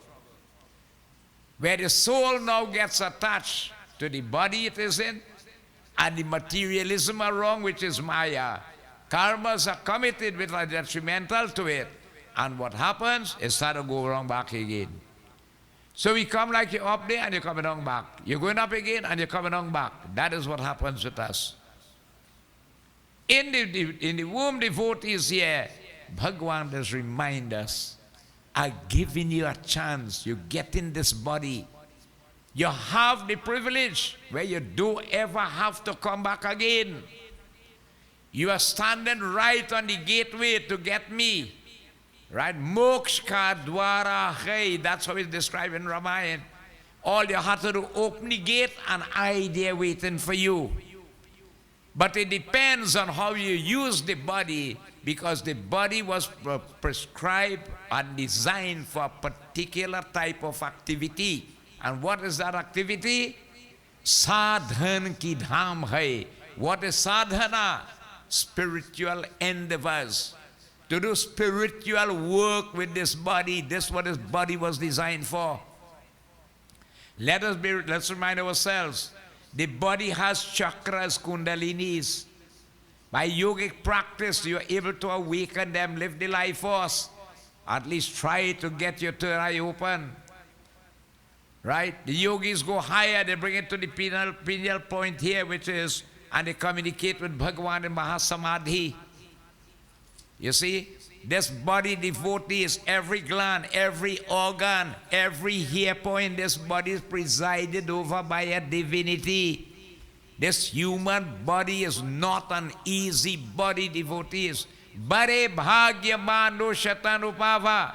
Where the soul now gets attached to the body it is in, and the materialism around, which is Maya. Karmas are committed which are detrimental to it. And what happens is start to go wrong back again. So we come like you're up there and you're coming down back. You're going up again and you're coming down back. That is what happens with us. In the womb devotees here, Bhagavan does remind us, I'm giving you a chance. You get in this body. You have the privilege where you don't ever have to come back again. You are standing right on the gateway to get me. Right? Moksha dwara hai. That's how it's described in Ramayana. All you have to do, open the gate and I there waiting for you. But it depends on how you use the body, because the body was prescribed and designed for a particular type of activity. And what is that activity? साधन की धाम है. What is sadhana? Spiritual endeavors. To do spiritual work with this body. This is what this body was designed for. Let's remind ourselves. The body has chakras, kundalinis. By yogic practice, you are able to awaken them, live the life force. At least try to get your third eye open. Right? The yogis go higher, they bring it to the pineal point here, which is, and they communicate with Bhagavan in Mahasamadhi. You see, this body devotees, every gland, every organ, every hair point, this body is presided over by a divinity. This human body is not an easy body, devotees. Bare bhagya mano shatanupava.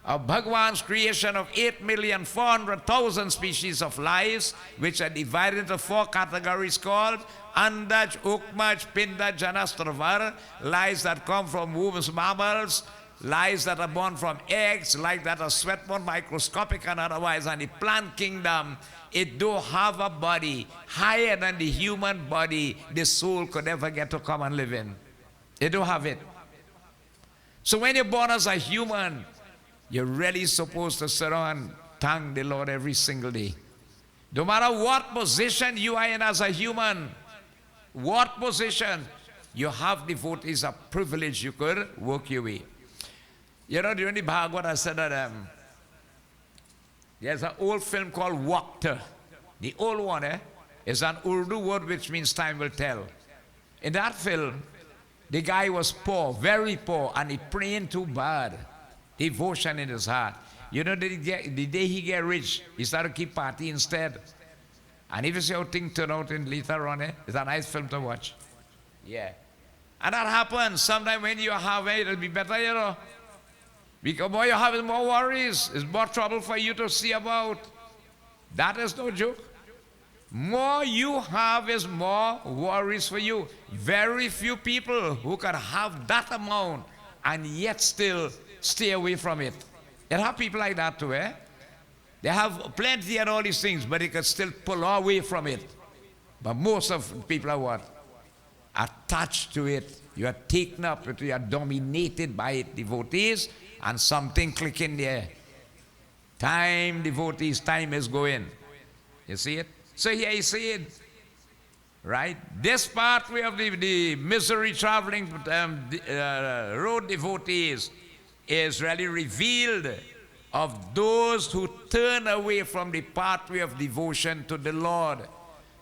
Of Bhagavan's creation of 8,400,000 species of lives, which are divided into 4 categories called Andaj, Ukmaj, Pinda, Janastravar, lives that come from wombs, mammals, lives that are born from eggs, lives that are sweat-borne, microscopic and otherwise, and the plant kingdom, it do have a body higher than the human body the soul could ever get to come and live in. It do have it. So when you're born as a human, you're really supposed to sit down and thank the Lord every single day. No matter what position you are in as a human, what position, you have devotees, a privilege you could work your way. You know, during the Bhagavad, I said that there's an old film called Wakta. The old one is an Urdu word which means time will tell. In that film, the guy was poor, very poor, and he praying too bad. Devotion in his heart. You know, the day he get rich, he started to keep party instead. And if you see how things turn out in later on, it's a nice film to watch. Yeah. And that happens. Sometimes when you have it, it'll be better, you know. Because more you have is more worries. It's more trouble for you to see about. That is no joke. More you have is more worries for you. Very few people who can have that amount and yet still stay away from it. There are people like that too, eh? They have plenty and all these things, but they can still pull away from it. But most of people are what? Attached to it. You are taken up, you are dominated by it, devotees, and something click in there. Time, devotees, time is going. You see it? So here you see it. Right? This pathway of the misery traveling road devotees is really revealed of those who turn away from the pathway of devotion to the Lord.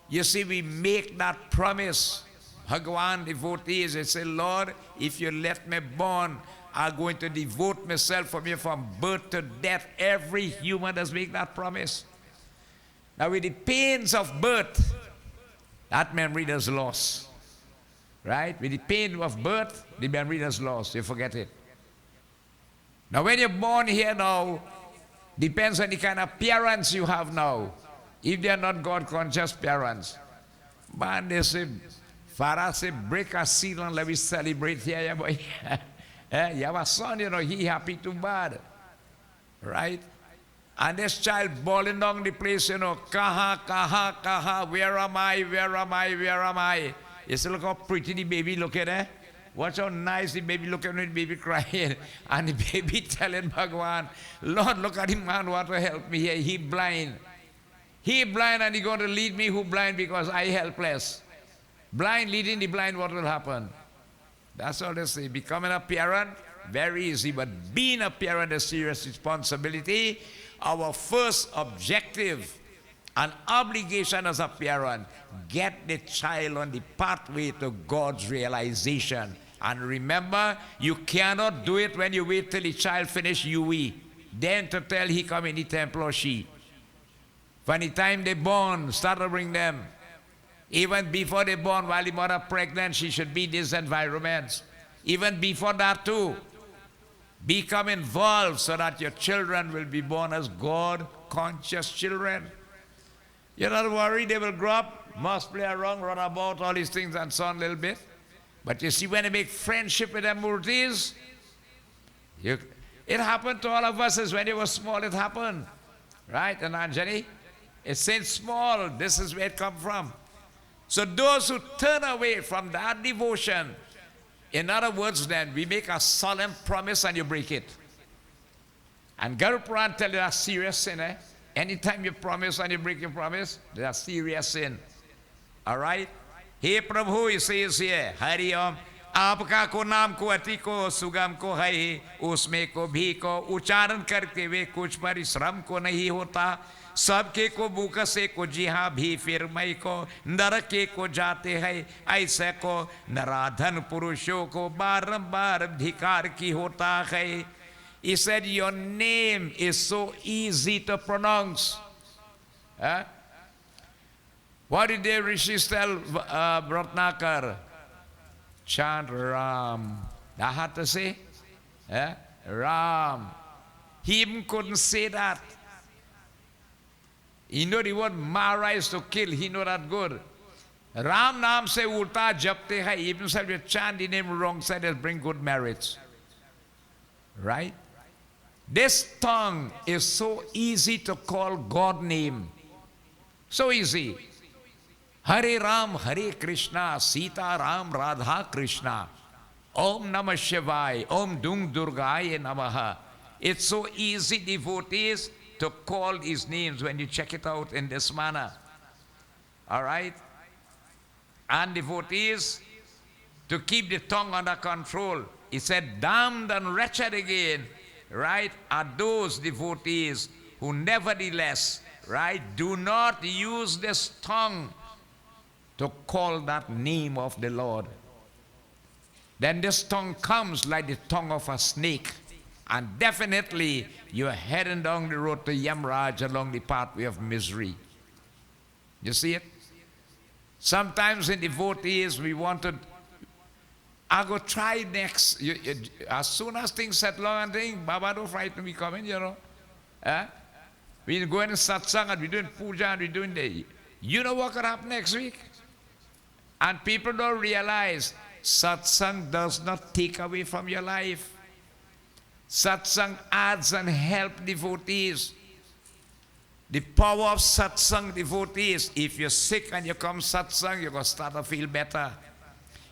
You see, we make that promise. Bhagavan devotees, they say, Lord, if you let me born, I'm going to devote myself from you from birth to death. Every human does make that promise. Now with the pains of birth, that memory is lost. Right? With the pain of birth, the memory is lost. You forget it. Now when you're born here now, depends on the kind of parents you have now. If they are not God-conscious parents. Man, they say, Father say, break a seal and let me celebrate here, boy. You have a son, you know, he happy too bad. Right? And this child bawling down the place, you know, kaha, kaha, kaha, where am I, where am I, where am I? You see, look how pretty the baby looking, eh? Watch how nice the baby looking when the baby crying. And the baby telling Bhagavan, Lord, look at him, man, want to help me here. He blind. He blind and he going to lead me who blind because I helpless. Blind leading the blind, what will happen? That's all they say. Becoming a parent, very easy. But being a parent is serious responsibility. Our first objective and obligation as a parent, get the child on the pathway to God's realization. And remember, you cannot do it when you wait till the child finish UE. Then to tell he come in the temple or she. From the time they born, start to bring them. Even before they born, while the mother pregnant, she should be in these environments. Even before that too. Become involved so that your children will be born as God-conscious children. You're not worried they will grow up, must play around, run about, all these things and so on a little bit. But you see, when they make friendship with them murtis, it happened to all of us as when they were small, it happened. Right, and Anjani? It's saying small. This is where it comes from. So those who turn away from that devotion, in other words, then we make a solemn promise and you break it. And Garuda Purana tells you that's serious sin. Anytime you promise and you break your promise, that's serious sin. All right? Hey Prabhu, he says here, Hari Om, आपका को नाम को अति को सुगम को है उसमें को भी को उच्चारण करते हुए कुछ परिश्रम को नहीं होता सबके को भूख से को जी हाँ भी फिर मई को नरके को जाते हैं ऐसे को नराधन पुरुषों को बारंबार धिकार की होता है. He said your name is so easy to pronounce. What did the rishis tell Ratnakar? Chant Ram. That had to say? Ram. He even couldn't say that. He know the word Mara is to kill. He know that good. Ram Naam se ulta japte hai. Even if you chant the name wrong side, it'll bring good merits. Right? This tongue is so easy to call God name. So easy. Hare Ram, Hare Krishna, Sita Ram, Radha Krishna. Om Namah Shivaya, Om Dung Durgaya Namaha. It's so easy, devotees, to call his names when you check it out in this manner. All right? And devotees, to keep the tongue under control. He said, damned and wretched again, right, are those devotees who nevertheless, right, do not use this tongue to call that name of the Lord. Then this tongue comes like the tongue of a snake. And definitely you're heading down the road to Yamraj along the pathway of misery. You see it? Sometimes in devotees we wanted, I go try next. As soon as things settle and things, Baba don't frighten me coming, you know. We're going to satsang and we're doing puja and we're doing the, you know what could happen next week? And people don't realize satsang does not take away from your life. Satsang adds and helps devotees. The power of satsang, devotees, if you're sick and you come satsang, you're going to start to feel better.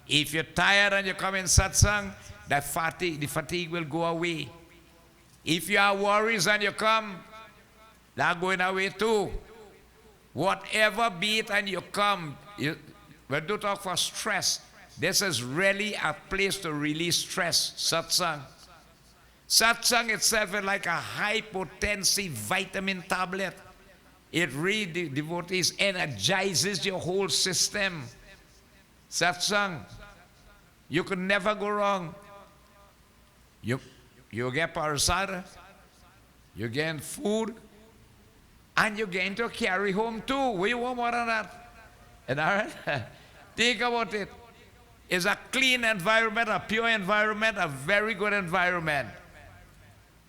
If you're tired and you come in satsang, the fatigue will go away. If you have worries and you come, they're going away too. Whatever be it and you come, we do talk for stress. This is really a place to release stress, satsang. Satsang itself is like a high-potency vitamin tablet. It really, devotees, energizes your whole system. Satsang, you can never go wrong. You get parasada, you get food, and you're going to carry home too. We want more than that. And all right? Think about it. It's a clean environment, a pure environment, a very good environment.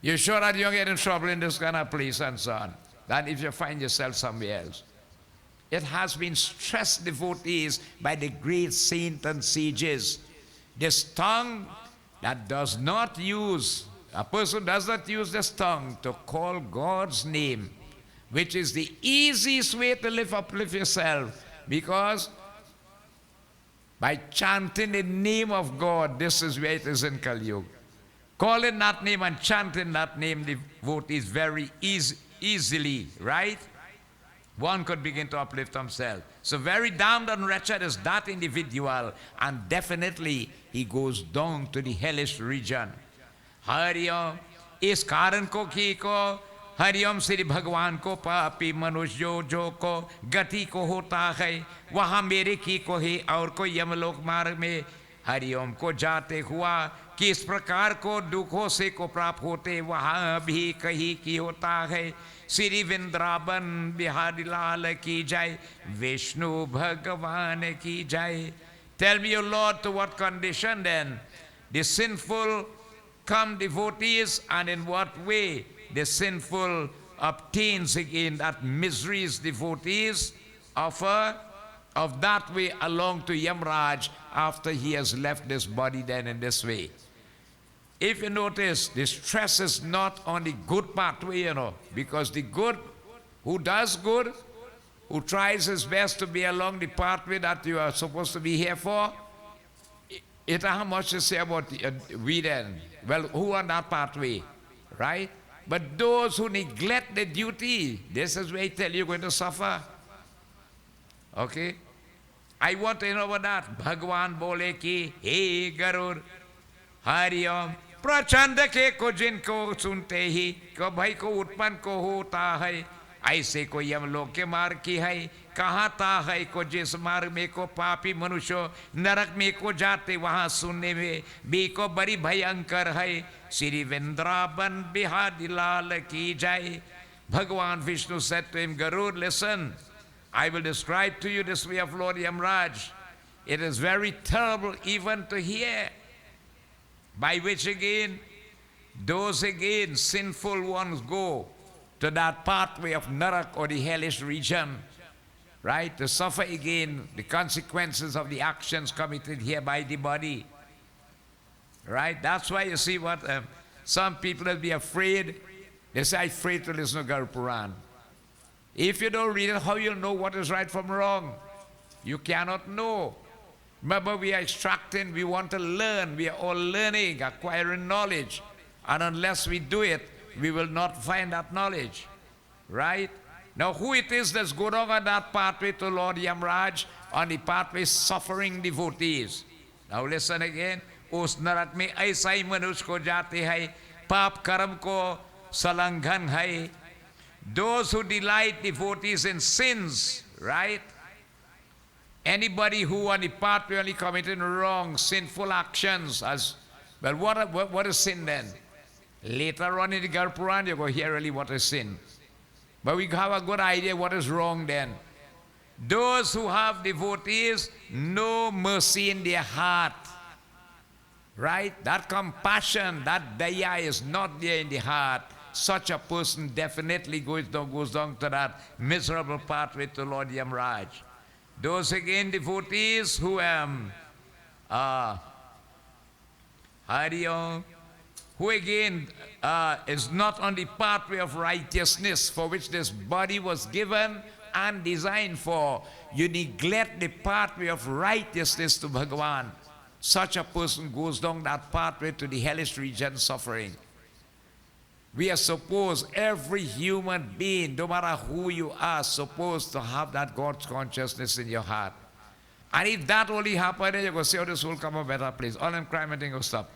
You're sure that you don't get in trouble in this kind of place and so on. Than if you find yourself somewhere else. It has been stressed, devotees, by the great saints and sages. This tongue that does not use, a person does not use this tongue to call God's name, which is the easiest way to uplift yourself. Because by chanting the name of God, this is where it is in Kali Yuga. Calling that name and chanting that name, devotees, very easily, right? One could begin to uplift himself. So very damned and wretched is that individual, and definitely he goes down to the hellish region. Hariom, is कारण को की को हरिओम श्री भगवान को पापी मनुष्य जो को गति को होता है वहाँ मेरे की को ही और को यमलोक मार्ग में हरिओम को जाते हुआ किस प्रकार को दुखों से को प्राप्त होते वहाँ भी कहीं की होता है श्री वृंदावन बिहारी लाल की जय विष्णु भगवान की जय. Tell me, O Lord, to what condition then the sinful come, devotees, and in what way the sinful obtains again that miseries, devotees, of that way along to Yamraj after he has left this body then in this way. If you notice, the stress is not on the good pathway, you know, because the good, who does good, who tries his best to be along the pathway that you are supposed to be here for, it has much to say about we then. Well, who on that pathway, right? But those who neglect the duty, this is where I tell you you're going to suffer. Okay? I want to know about that. Bhagwan bole ki, hey Garud, Hari Om, प्रचंड के को जिनको सुनते ही को भाई को उत्पन्न को होता है ऐसे को यम लोक के मार्ग की है कहाँ ता है को जिस मार्ग में को पापी मनुष्य नरक में को जाते वहाँ सुनने में भी को बड़ी भयंकर है श्री वृंदावन बिहारी लाल की जय. Bhagavan Vishnu said to him, Garud, listen, I will describe to you this way of Lord Yamraj. It is very terrible even to hear. By which again, those again sinful ones go to that pathway of Narak or the hellish region, right? To suffer again the consequences of the actions committed here by the body, right? That's why you see what some people will be afraid. They say, I'm afraid to listen to Garuda Purana. If you don't read it, how you'll know what is right from wrong? You cannot know. Remember, we are extracting, we want to learn, we are all learning, acquiring knowledge. And unless we do it, we will not find that knowledge. Right? Now, who it is that's going on that pathway to Lord Yamraj, on the pathway suffering devotees? Now listen again. उस नरक में ऐसा ही मनुष्य को जाते हैं, पाप कर्म को सलंघन है. Those who delight devotees in sins, right? Anybody who on the pathway only committing wrong, sinful actions, as well, what is sin then? Later on in the Garuda Purana, you go hear really what is sin. But we have a good idea what is wrong then. Those who have devotees, no mercy in their heart. Right? That compassion, that daya is not there in the heart. Such a person definitely goes down to that miserable pathway to Lord Yamraj. Those again devotees who Hari Om, who again is not on the pathway of righteousness for which this body was given and designed for. You neglect the pathway of righteousness to Bhagavan. Such a person goes down that pathway to the hellish region suffering. We are supposed, every human being, no matter who you are, supposed to have that God's consciousness in your heart. And if that only happens, then you're going to see how this will come a better place. All them crime and thing will stop.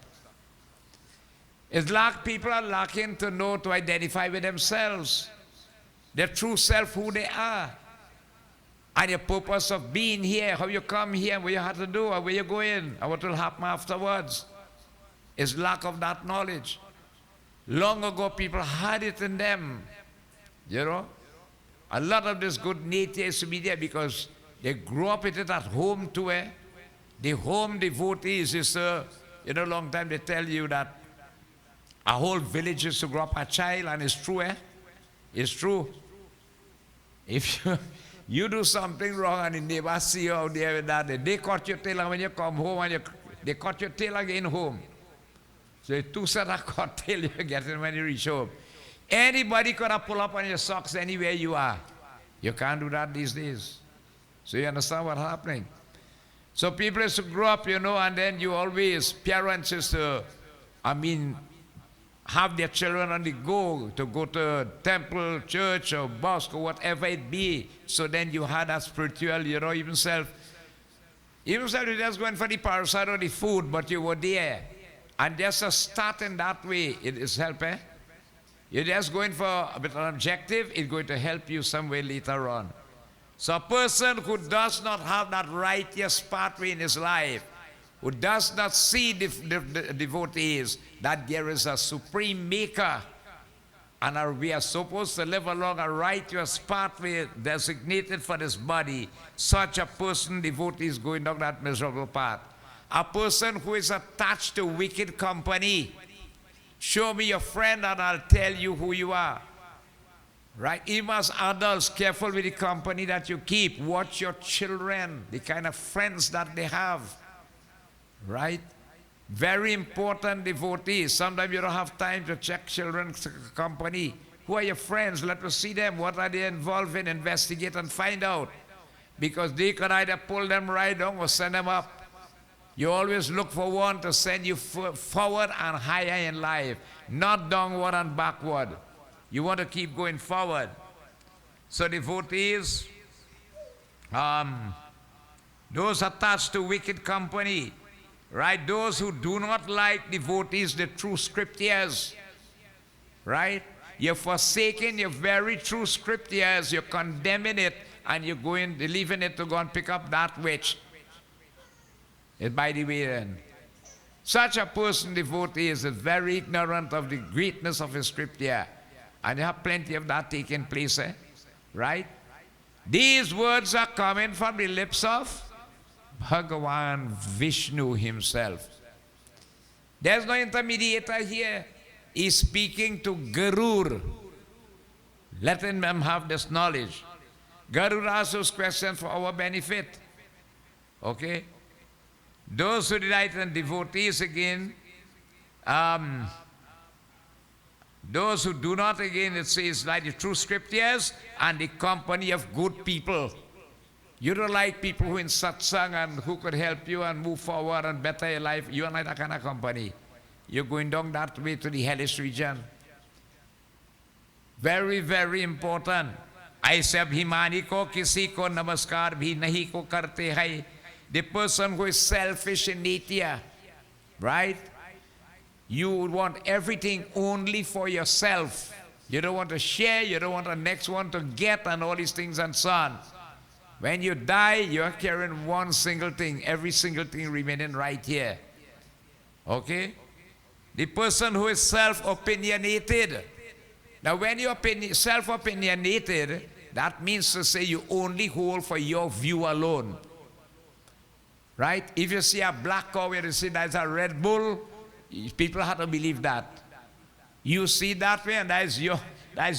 It's like people are lacking to know, to identify with themselves, their true self, who they are. And your purpose of being here, how you come here, what you have to do, or where you go in, and what will happen afterwards, is lack of that knowledge. Long ago, people had it in them, you know. A lot of this good nature is to be there because they grew up with it at home too. The home devotees is, long time they tell you that a whole village used to grow up a child, and it's true, It's true. If you do something wrong and the neighbors see you out there with that, they cut your tail, and when you come home, and they cut your tail again home. So two set of cut tail you get it when you reach home. Anybody could have pull up on your socks anywhere you are. You can't do that these days. So you understand what's happening? So people used to grow up, and then you always, parents used to, have their children on the go to temple, church, or mosque, or whatever it be. So then you had that spiritual, even self, you just going for the parasite or the food, but you were there. And just a start in that way, it is help, You're just going for a bit of an objective, it's going to help you some way later on. So a person who does not have that righteous pathway in his life, who does not see the devotees, that there is a supreme maker, and we are supposed to live along a righteous pathway designated for this body, such a person, devotee, is going down that miserable path. A person who is attached to wicked company, show me your friend and I'll tell you who you are. Right? Even as adults, careful with the company that you keep. Watch your children, the kind of friends that they have. Right? Very important, devotees. Sometimes you don't have time to check children's company. Who are your friends? Let us see them. What are they involved in? Investigate and find out. Because they can either pull them right down or send them up. You always look for one to send you forward and higher in life, not downward and backward. You want to keep going forward. So devotees, those attached to wicked company, right? Those who do not like devotees, the true scriptures, right? You're forsaking your very true scriptures, you're condemning it, and you're going, leaving it to go and pick up that which is by the way then. Such a person, devotee, is very ignorant of the greatness of his scripture. And you have plenty of that taking place, right? These words are coming from the lips of Bhagavan Vishnu himself. There's no intermediator here. He's speaking to Garur, letting them have this knowledge. Garur asks those questions for our benefit. Okay? Those who delight in devotees again, those who do not, again, it says, like the true scriptures and the company of good people. You don't like people who in satsang and who could help you and move forward and better your life. You are not that kind of company. You're going down that way to the hellish region. Very, very important. ऐसे अभिमानी को किसी को नमस्कार भी नहीं को करते हैं. The person who is selfish in nature, right? You want everything only for yourself. You don't want to share, you don't want the next one to get and all these things and so on. When you die, you're carrying one single thing, every single thing remaining right here. Okay? The person who is self-opinionated. Now when you're self-opinionated, that means to say you only hold for your view alone. Right? If you see a black cow where you see that's a Red Bull, people have to believe that. You see that way and that is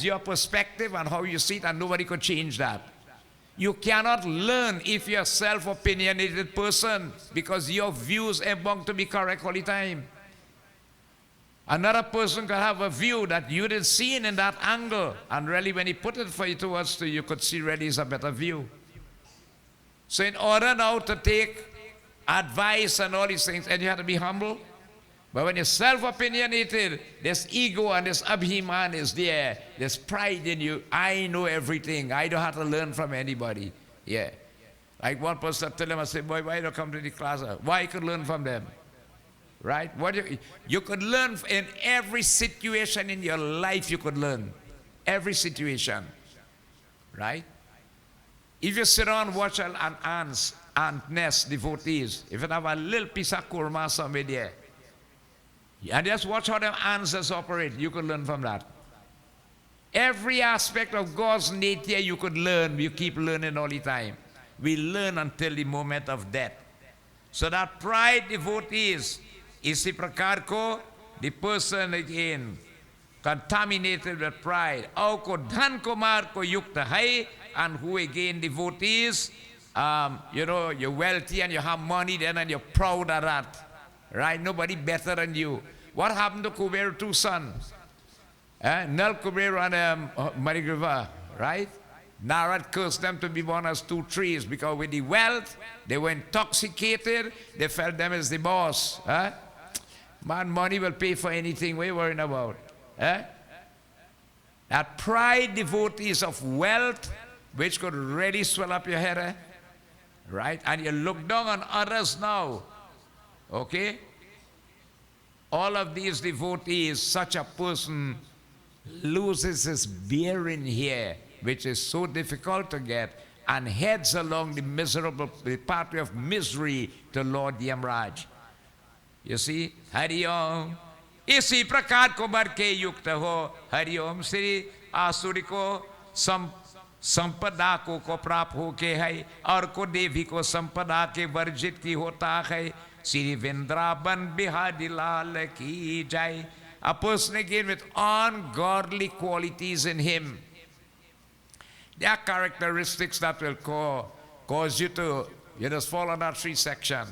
your perspective and how you see it, and nobody could change that. You cannot learn if you're a self-opinionated person, because your views are bound to be correct all the time. Another person could have a view that you didn't see it in that angle, and really when he put it for you towards you, you could see really is a better view. So in order now to take advice and all these things, and you have to be humble. But when you're self-opinionated, there's ego and there's abhiman is there. There's pride in you. I know everything. I don't have to learn from anybody. Yeah. Like one person tell them, I say, boy, why don't you come to the class? Why you could learn from them? Right? What you could learn in every situation in your life. You could learn. Every situation. Right? If you sit around and watch an ant nest, devotees, if you have a little piece of kurma somewhere there, and just watch how them ants just operate, you could learn from that. Every aspect of God's nature you could learn. You keep learning all the time. We learn until the moment of death. So that pride, devotees, isi prakar ko, the person again contaminated with pride. Aur ko dhan kumar ko yukta hai, and who again devotees, you know, you're wealthy and you have money then and you're proud of that. Right? Nobody better than you. What happened to Kuber's two sons? Nal Kuber and Marigriva, right? Narad cursed them to be born as two trees because with the wealth, they were intoxicated. They felt them as the boss. Man, money will pay for anything. What are you worrying about? That pride, devotees of wealth, which could really swell up your head. Right? And you look down on others now. Okay? All of these devotees, such a person loses his bearing here, which is so difficult to get, and heads along the pathway of misery to Lord Yamraj. You see? Hari Om. Isi prakar ko bar ke yukta ho. Hari Om. Sri Asuri ko संपदा को प्राप्त होके है, और को देवी को संपदा के वर्जित की होता है. Sri Vrindavan Bihari Lal ki jai. A person again with ungodly qualities in him. There are characteristics that will cause you to, you just fall on that three section.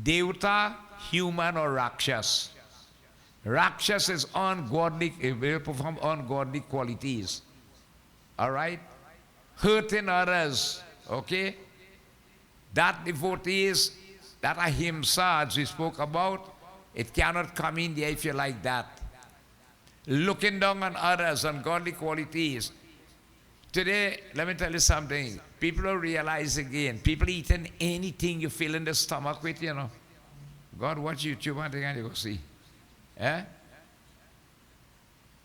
Devta, human or Rakshas. Rakshas is ungodly, it will perform ungodly qualities. All right? Hurting others, okay? That devotees, that ahimsa, as we spoke about, it cannot come in there if you're like that. Looking down on others, ungodly qualities. Today, let me tell you something. People don't realize again, people eating anything you feel in the stomach with, you know. God, watch YouTube and you go see. Eh?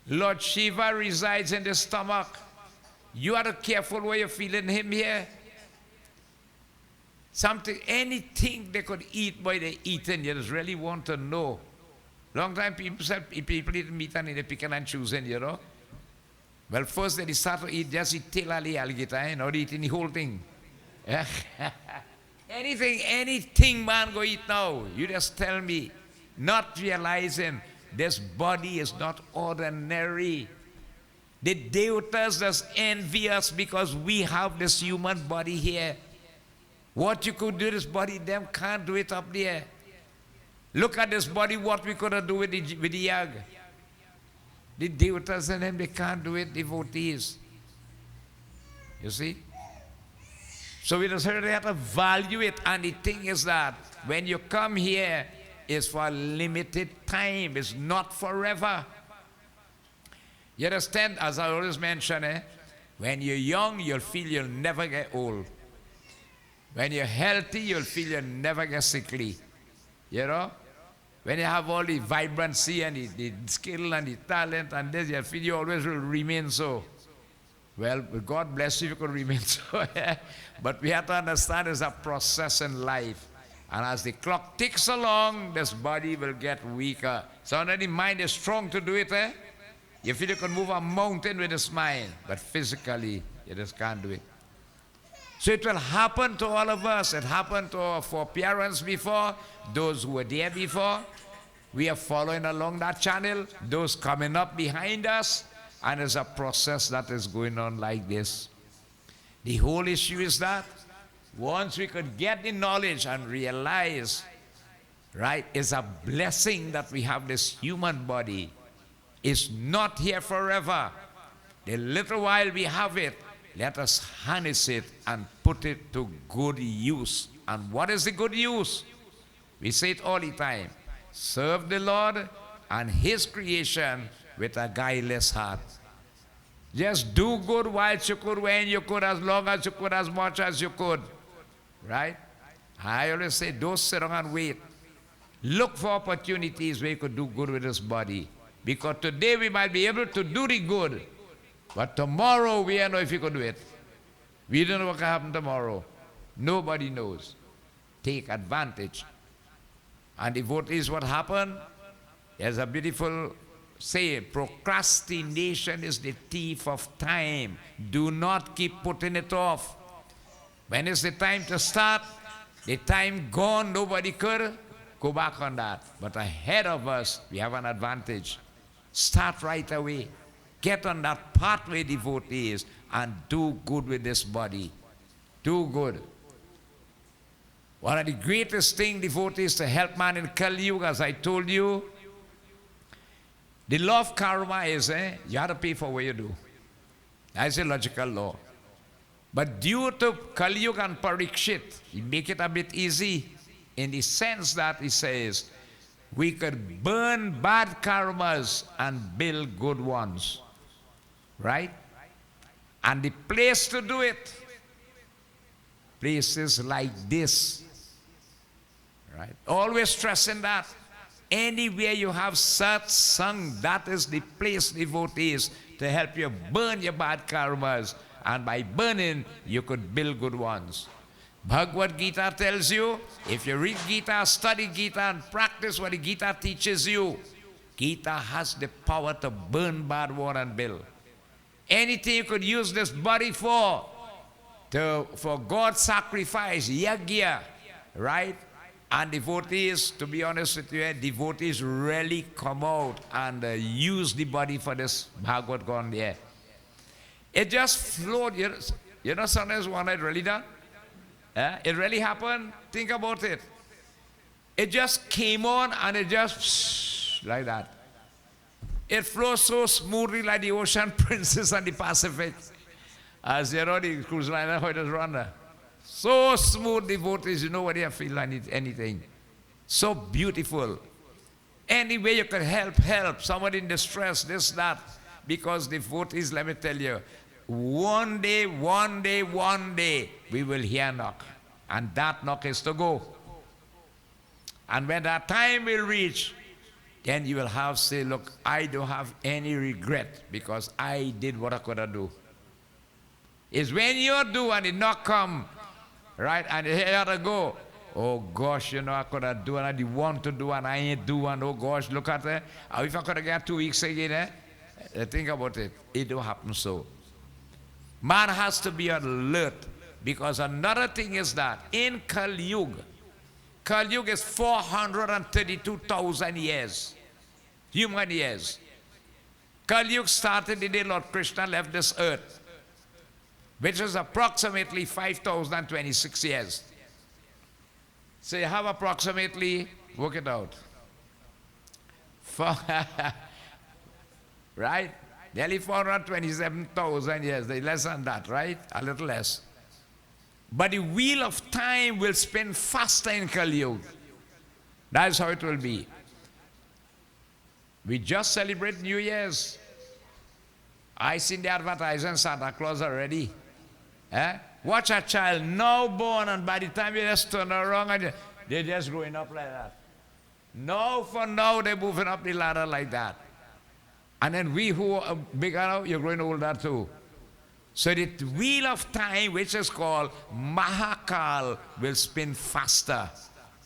Lord Shiva resides in the stomach. You are careful where you're feeling him here. Something, anything they could eat by the eating, you just really want to know. Long time people said people eat meat and they picking and choosing, you know. Well, first they start to eat just eat tail alligator, not eating the whole thing. Anything man go eat now. You just tell me, not realizing this body is not ordinary. The devatas just envy us because we have this human body here. What you could do with this body, them can't do it up there. Look at this body, what we could do with the yag. The devatas and them, they can't do it, devotees. You see? So we just really have to value it. And the thing is that when you come here, it's for a limited time. It's not forever. You understand? As I always mention, when you're young, you'll feel you'll never get old. When you're healthy, you'll feel you'll never get sickly. You know? When you have all the vibrancy and the skill and the talent and this, you feel you always will remain so. Well, God bless you if you could remain so. But we have to understand there's a process in life. And as the clock ticks along, this body will get weaker. So now the mind is strong to do it, You feel you can move a mountain with this mind, but physically, you just can't do it. So it will happen to all of us. It happened to our foreparents before, those who were there before. We are following along that channel, those coming up behind us, and there's a process that is going on like this. The whole issue is that once we could get the knowledge and realize, right, it's a blessing that we have this human body. It's not here forever. The little while we have it, let us harness it and put it to good use. And what is the good use? We say it all the time. Serve the Lord and His creation with a guileless heart. Just do good while you could, when you could, as long as you could, as much as you could. Right? I always say, don't sit down and wait. Look for opportunities where you could do good with this body. Because today we might be able to do the good, but tomorrow we don't know if you could do it. We don't know what can happen tomorrow. Nobody knows. Take advantage. And devotees, what happened? There's a beautiful saying, procrastination is the thief of time. Do not keep putting it off. When is the time to start? The time gone, nobody could go back on that. But ahead of us, we have an advantage. Start right away. Get on that pathway, devotees, and do good with this body. Do good. One of the greatest things, devotees, to help man in Kali Yuga, as I told you, the law of karma is, you have to pay for what you do. That's a logical law. But due to Kali Yuga and Parikshit, he make it a bit easy in the sense that he says, we could burn bad karmas and build good ones. Right? And the place to do it, places like this. Right? Always stressing that. Anywhere you have satsang, that is the place, devotees, to help you burn your bad karmas. And by burning, you could build good ones. Bhagavad Gita tells you, if you read Gita, study Gita, and practice what the Gita teaches you, Gita has the power to burn bad one and build. Anything you could use this body for God's sacrifice, yajna, right? And devotees, to be honest with you, devotees really come out and use the body for this Bhagavad gone there. It just flowed. You know sometimes one had really done? It really happened. Think about it. It just came on and it just like that. It flows so smoothly like the ocean princess and the Pacific. As you know, the cruise liner, how it does run there. So smooth, devotees, you know what they feel like anything. So beautiful. Any way you can help. Somebody in distress, this, that. Because devotees, let me tell you, one day, we will hear a knock. And that knock is to go. And when that time will reach, then you will have say, look, I don't have any regret because I did what I could have do. It's when you do and the knock come, right, and you have to go, oh gosh, you know, I could have done and I didn't want to do and I ain't do, and oh gosh, look at it. If I could have got 2 weeks again, think about it. It don't happen so. Man has to be alert, because another thing is that in Kali Yuga is 432,000 years, human years. Kali Yuga started the day Lord Krishna left this earth, which is approximately 5,026 years. So you have approximately, work it out, right? Nearly 427,000 years, less than that, right? A little less. But the wheel of time will spin faster in Kali Yuga. That's how it will be. We just celebrate New Year's. I seen the advertisement, Santa Claus already. Watch a child now born, and by the time you just turn around, and they're just growing up like that. Now for now, they're moving up the ladder like that. And then we who are bigger now, you're growing older too. So the wheel of time, which is called Mahakal, will spin faster.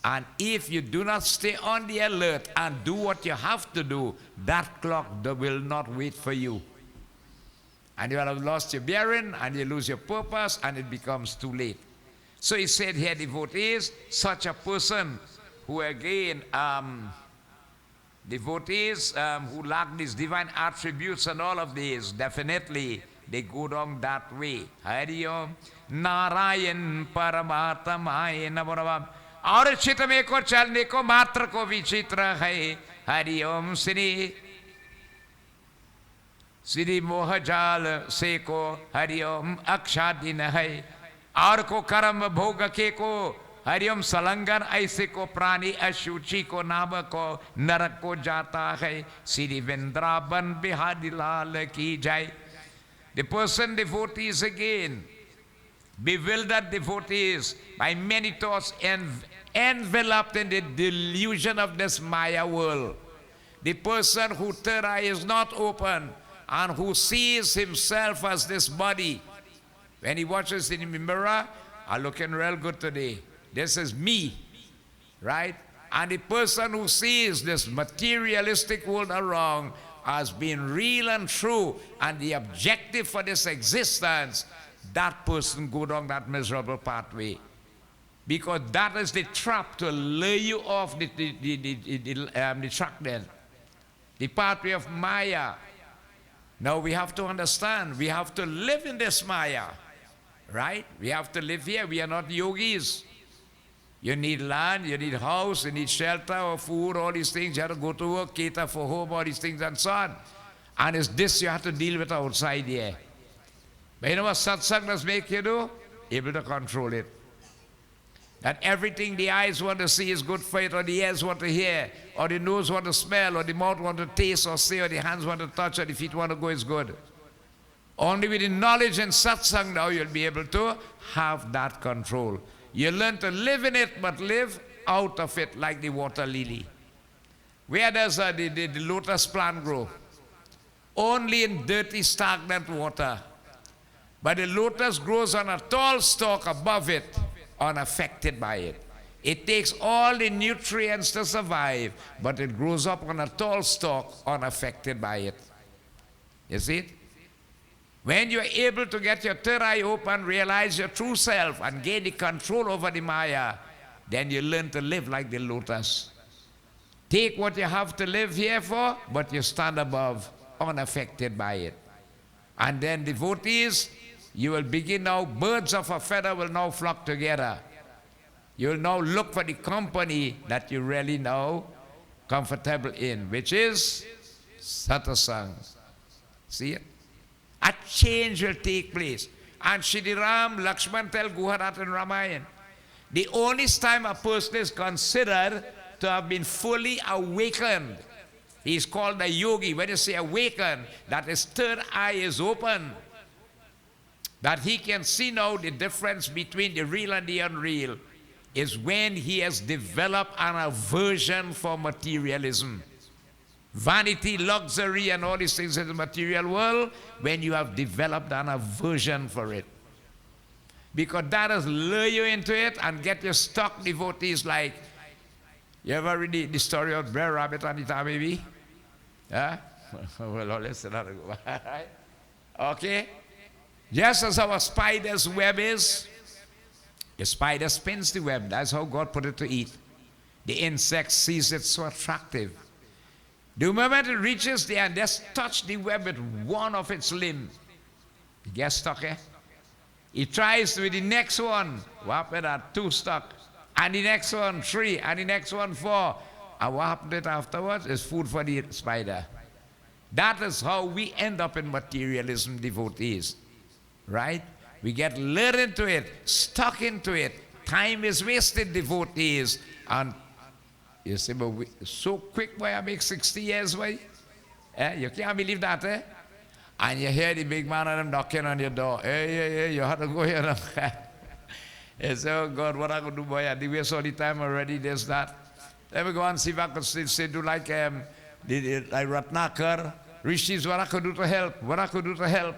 And if you do not stay on the alert and do what you have to do, that clock will not wait for you. And you will have lost your bearing, and you lose your purpose, and it becomes too late. So he said here, devotees, such a person who again, devotees who lack these divine attributes and all of these, definitely they go down that way. Hari Om Narayan Paramatamaye Namo Namah. और चित में को चलने को मात्र को विचित्र है. हरि ओम श्री मोहजाल से को हरि ओम अक्षादीन है. और को कर्म भोग के को हरि ओम सलंगन ऐसे को प्राणी अशुचि को नाम को नरक को जाता है. श्री वृंदावन बिहारी लाल की जय. The person devotees again, bewildered devotees by many thoughts enveloped in the delusion of this Maya world. The person whose third eye is not open and who sees himself as this body. When he watches in the mirror, I'm looking real good today. This is me, right? And the person who sees this materialistic world around as being real and true and the objective for this existence, that person go down that miserable pathway. Because that is the trap to lay you off the track then. The pathway of Maya. Now we have to understand, we have to live in this Maya, right? We have to live here. We are not yogis. You need land, you need house, you need shelter or food, all these things. You have to go to work, cater for home, all these things and so on. And it's this you have to deal with outside here. But you know what satsang does make you do? Able to control it. That everything the eyes want to see is good for it, or the ears want to hear, or the nose want to smell, or the mouth want to taste or see, or the hands want to touch, or the feet want to go is good. Only with the knowledge and satsang now you'll be able to have that control. You learn to live in it, but live out of it like the water lily. Where does the lotus plant grow? Only in dirty, stagnant water. But the lotus grows on a tall stalk above it, unaffected by it. It takes all the nutrients to survive, but it grows up on a tall stalk, unaffected by it. You see it? When you're able to get your third eye open, realize your true self, and gain the control over the Maya, then you learn to live like the lotus. Take what you have to live here for, but you stand above, unaffected by it. And then devotees, you will begin now, birds of a feather will now flock together. You will now look for the company that you really know comfortable in, which is satsang. See it? A change will take place. And Shri Ram, Lakshman tell Guharat and Ramayana, the only time a person is considered to have been fully awakened, he is called a yogi. When you say awakened, that his third eye is open, that he can see now the difference between the real and the unreal, is when he has developed an aversion for materialism. Vanity, luxury, and all these things in the material world, when you have developed an aversion for it. Because that has lure you into it and get you stuck devotees like, you ever read the story of Brer Rabbit and the baby? Yeah? Well, let's not go. Okay? Just as our spider's web is, the spider spins the web. That's how God put it to eat. The insect sees it so attractive. The moment it reaches there and just touch the web with one of its limbs, it gets stuck, eh? He tries with the next one. What happened at 2 stuck? And the next one 3, and the next one 4. And what happened afterwards is food for the spider. That is how we end up in materialism, devotees. Right? We get lured into it, stuck into it. Time is wasted, devotees. And you say, but so quick, boy, I make 60 years, boy. Eh? You can't believe that, eh? And you hear the big man and them knocking on your door. Hey, you have to go here. You say, oh God, what I going to do, boy? I do waste all the time already, this, that. Let me go and see if I could still do like Ratnakar. Rishis, what I could do to help? What I could do to help?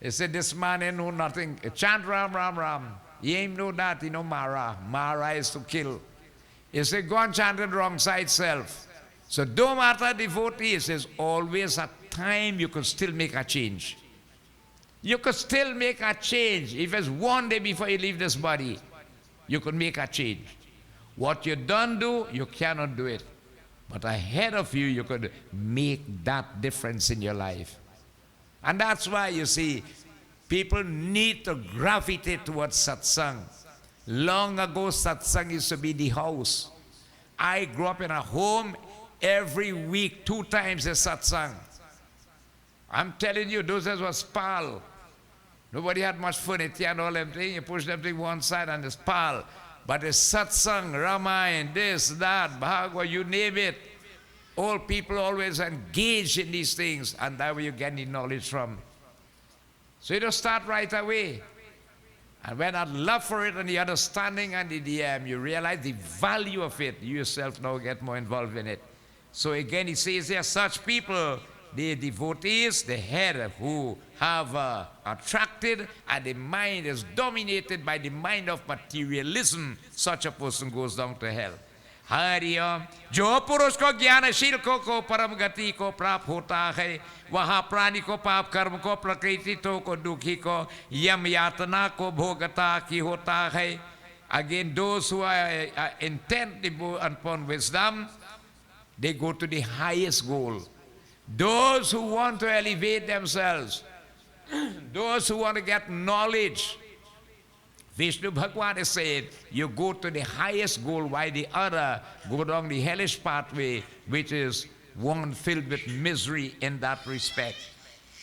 He said, this man ain't know nothing. Chant Ram, Ram, Ram. He ain't know that, he know Mara. Mara is to kill. He said, go and chant the wrong side self. So no matter devotees, there's always a time you could still make a change. You could still make a change. If it's one day before you leave this body, you could make a change. What you don't do, you cannot do it. But ahead of you, you could make that difference in your life. And that's why, you see, people need to gravitate towards satsang. Long ago, satsang used to be the house. I grew up in a home every week, 2 times a satsang. I'm telling you, those days was pal. Nobody had much furniture and all them things. You push them to one side and it's pal. But the satsang, Ramayana, this, that, Bhagavad, you name it. All people always engage in these things, and that's where you get the knowledge from. So you don't start right away. And when that love for it and the understanding and you realize the value of it, you yourself now get more involved in it. So again, he says there are such people, the devotees, the head, who have attracted, and the mind is dominated by the mind of materialism. Such a person goes down to hell. Hari Om. जो पुरुष को ज्ञानशील को परम गति को प्राप्त होता है, वहाँ प्राणी को पाप कर्म को प्रकृति को दुखी को यम यातना को भोगता की होता है. Again, those who are intent upon wisdom, they go to the highest goal. Those who want to elevate themselves, those who want to get knowledge, Vishnu Bhagwan is saying, you go to the highest goal, while the other go down the hellish pathway, which is one filled with misery in that respect.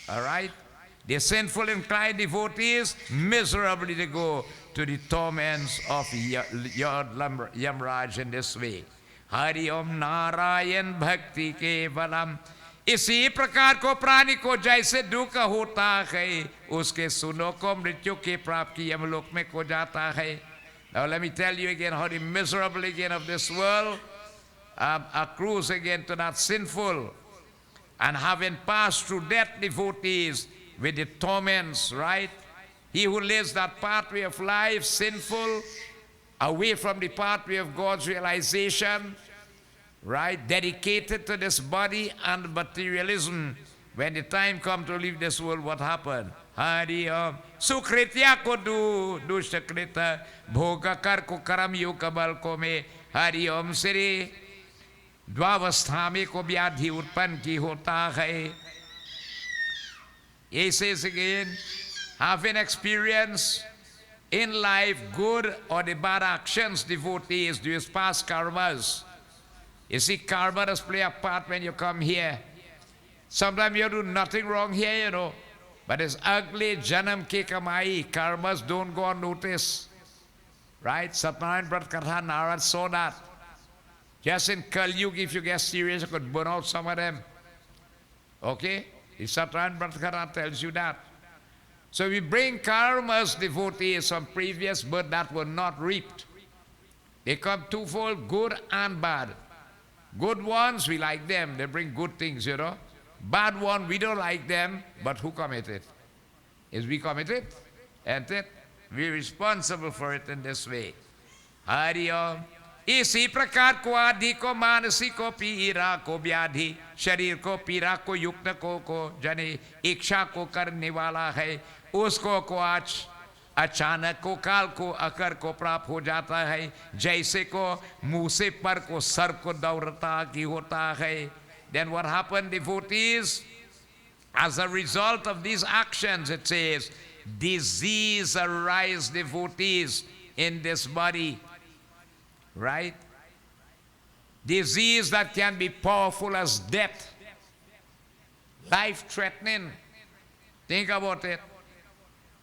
All right? The sinful inclined devotees miserably they go to the torments of Yamraj in this way. Hari Om Narayan Bhakti Kevalam. इसी प्रकार को प्राणी को जैसे दुख होता है, उसके सुनो को मृत्यु के प्राप्ति यमलोक में को जाता है. Now let me tell you again how the miserable again of this world accrues again to that sinful, and having passed through death, devotees with the torments, right? He who lives that pathway of life, sinful, away from the pathway of God's realization, right, dedicated to this body and materialism. When the time comes to leave this world, what happened? Hari Om. Sukritya ko dushakrita, bhogakar ko karam yukabal ko me. Hari Om Sri. Dvavastha mein ko vyadhi utpann ki hota hai. He says again, having experience in life, good or the bad actions, devotees do his past karmas. You see, karma does play a part when you come here. Sometimes you do nothing wrong here, you know. But it's ugly, janam ke kamai, karmas don't go unnoticed. Right? Satnarayan Brat Katha, Narad saw that. Just in Kali Yuga, if you get serious, you could burn out some of them. Okay? The Satnarayan Brat Katha tells you that. So we bring karmas, devotees, from previous birth that were not reaped. They come twofold, good and bad. Good ones, we like them. They bring good things, you know. Bad one, we don't like them, but who commit it? Is we commit it? And it? We're responsible for it in this way. Hari Om. इसी प्रकार को आदि को मानसी को पीड़ा को व्याधि शरीर को पीड़ा को युक्त को जने इच्छा को करने वाला है उसको को आज अचानक को काल को अकर को प्राप्त हो जाता है जैसे को मुंह से पर को सर को दौड़ता की होता है. Then what happened, devotees? As a result of these actions, it says, disease arise, devotees, in this body. Right? Disease that can be powerful as death, life-threatening. Think about it.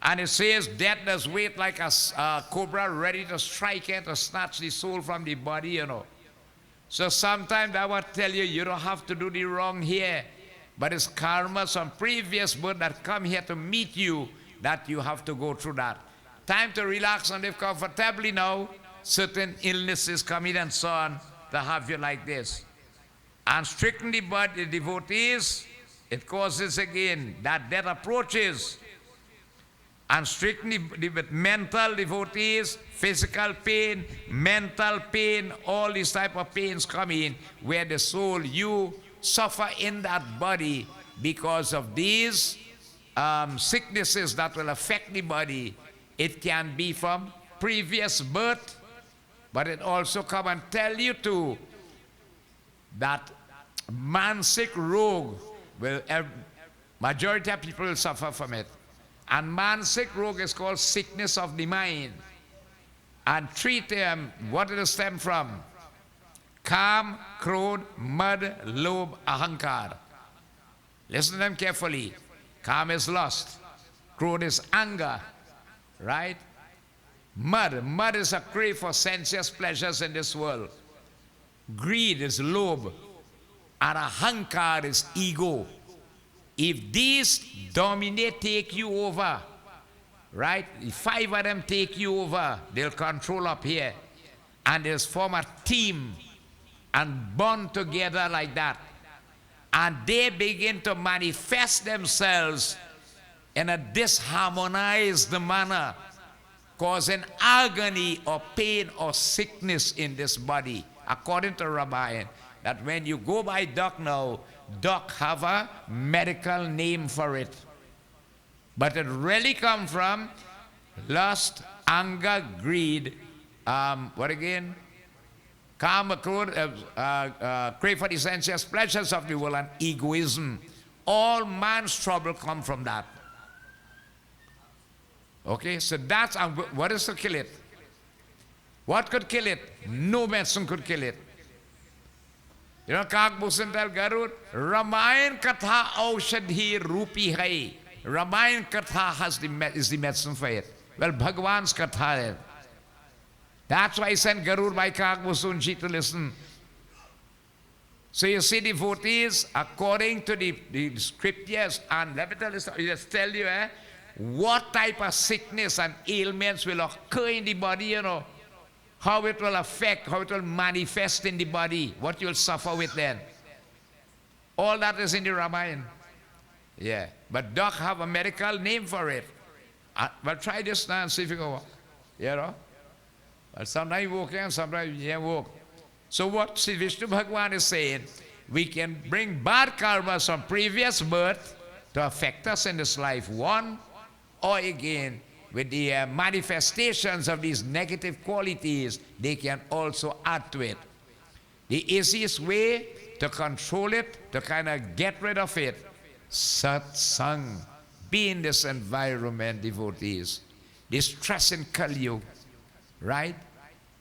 And it says death does wait like a cobra ready to strike it, to snatch the soul from the body, you know. So sometimes I will tell you, you don't have to do the wrong here, but it's karma, some previous birth that come here to meet you, that you have to go through that. Time to relax and live comfortably now. Certain illnesses come in and so on to have you like this. And stricken the body, devotees, it causes again that death approaches. And strictly with mental devotees, physical pain, mental pain, all these type of pains come in where the soul, you suffer in that body because of these sicknesses that will affect the body. It can be from previous birth, but it also come and tell you too that mansik rog will, majority of people will suffer from it. And mansik rog is called sickness of the mind. And treat them, what does it stem from? Kam, krodh, mad, lobh, ahankar. Listen to them carefully. Kam is lust. Krodh is anger. Right? Mud is a crave for sensuous pleasures in this world. Greed is lobh. And ahankar is ego. If these dominate, take you over, right? If 5 of them take you over, they'll control up here. And they'll form a team and bond together like that. And they begin to manifest themselves in a disharmonized manner, causing agony or pain or sickness in this body. According to Rabbi, that when you go by doc now, doc have a medical name for it. But it really comes from lust, anger, greed, what again? Kama, crave for the sensuous pleasures of the world, and egoism. All man's trouble come from that. Okay, so that's, what is to kill it? What could kill it? No medicine could kill it. You know, Kak Bhusan tell Garud, Ramayan Katha Aushadhi Rupi Hai. Ramayan Katha is the medicine for it. Well, Bhagwan's Katha. That's why I sent Garud by Kak Bhusan Ji to listen. So you see, devotees, according to the scriptures, and let me just tell you, what type of sickness and ailments will occur in the body, you know. How it will affect, how it will manifest in the body, what you'll suffer with then. All that is in the Ramayana. Yeah, but doc have a medical name for it. Well, try this now and see if you go, you know. But sometimes you walk in, sometimes you can't walk. So what Sri Vishnu Bhagwan is saying, we can bring bad karmas from previous birth to affect us in this life, one, or again, with the manifestations of these negative qualities, they can also add to it. The easiest way to control it, to kind of get rid of it, satsang. Be in this environment, devotees. Distress in Kali Yuga, right?